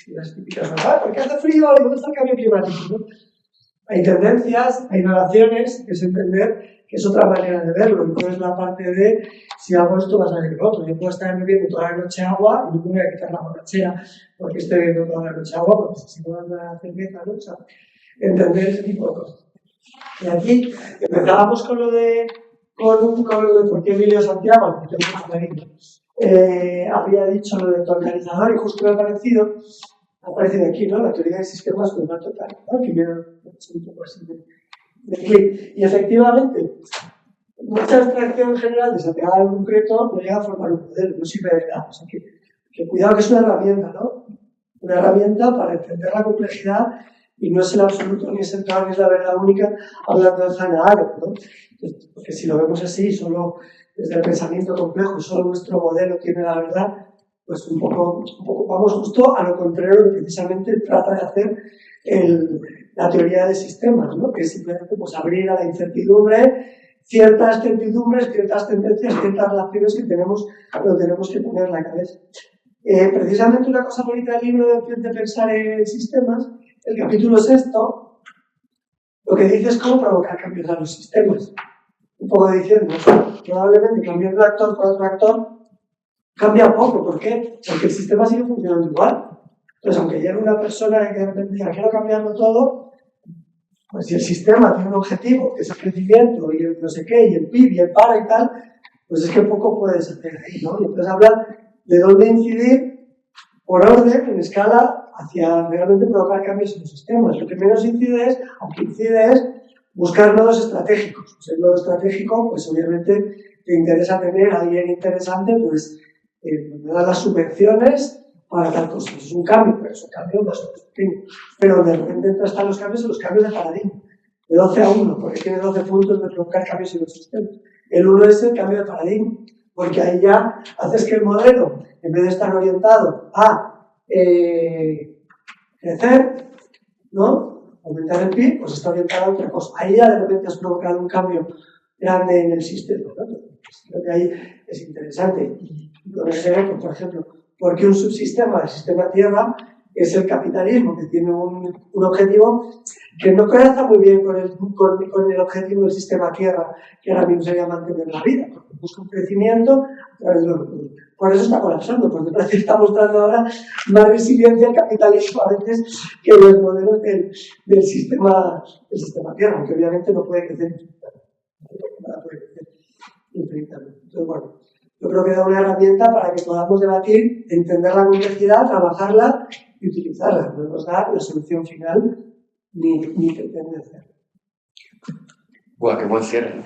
las típicas, ¿verdad? Porque hace frío y me gusta el cambio climático, ¿no? Hay tendencias, hay relaciones, que es entender que es otra manera de verlo, y no es la parte de si hago esto vas a ver lo otro. Yo puedo estar bebiendo toda la noche agua y no me voy a quitar la borrachera porque estoy bebiendo toda la noche agua, porque si no dan la cerveza, ¿no? O sea, entender ese tipo de cosas. Y aquí empezábamos con lo de por qué Emilio Santiago, que tengo mucho cariño, había dicho lo de organizador y justo me ha aparecido aquí, ¿no? La teoría de sistemas con una total, ¿no? Que me ha hecho un poco así de clic. Y efectivamente, mucha abstracción general desapegada al concreto no llega a formar un modelo, no sirve de nada. O sea que cuidado que es una herramienta, ¿no? Una herramienta para entender la complejidad y no es el absoluto ni es el todo ni es la verdad única hablando de Hannah Arendt, ¿no? Porque si lo vemos así, solo desde el pensamiento complejo, solo nuestro modelo tiene la verdad, pues un poco vamos justo a lo contrario de lo que precisamente trata de hacer la teoría de sistemas, ¿no? Que es simplemente pues, abrir a la incertidumbre ciertas certidumbres, ciertas tendencias, ciertas relaciones que tenemos que tener en la cabeza. Precisamente una cosa bonita del libro de pensar en sistemas, el capítulo 6, lo que dice es cómo provocar cambios a los sistemas. Un poco diciendo, probablemente cambiar un actor por otro actor cambia poco. ¿Por qué? Porque el sistema sigue funcionando igual. Entonces, aunque llegue una persona que de repente diga quiero cambiarlo todo, pues si el sistema tiene un objetivo, que es el crecimiento y el no sé qué, y el PIB y el PARA y tal, pues es que poco puedes hacer ahí, ¿no? Y entonces hablan de dónde incidir por orden, en escala, hacia realmente provocar cambios en los sistemas. Lo que menos incide es, aunque incide es, buscar nodos estratégicos. Pues el nodo estratégico, pues obviamente te interesa tener a alguien interesante, pues me da las subvenciones para tal cosa. Eso es un cambio, pero es un cambio más pequeño. Pero de repente están los cambios de paradigma. De 12 a 1, porque tiene 12 puntos de provocar cambios en los sistemas. El 1 es el cambio de paradigma, porque ahí ya haces que el modelo, en vez de estar orientado a crecer, ¿no? Aumentar el PIB, pues está orientado a otra cosa. Ahí ya de repente has provocado un cambio grande en el sistema, ¿no? Creo que ahí es interesante. Y por ejemplo, porque un subsistema, el sistema Tierra, es el capitalismo, que tiene un objetivo que no calza muy bien con el objetivo del sistema Tierra, que ahora mismo sería mantener la vida, porque busca un crecimiento a través de los recursos. Por eso está colapsando, porque parece que está mostrando ahora más resiliencia al capitalismo a veces que los modelos del sistema Tierra, que obviamente no puede crecer infinitamente. Entonces, bueno, yo creo que da una herramienta para que podamos debatir, entender la complejidad, trabajarla y utilizarla. No nos da la solución final ni pretende hacerlo. ¡Buah, qué buen cierre!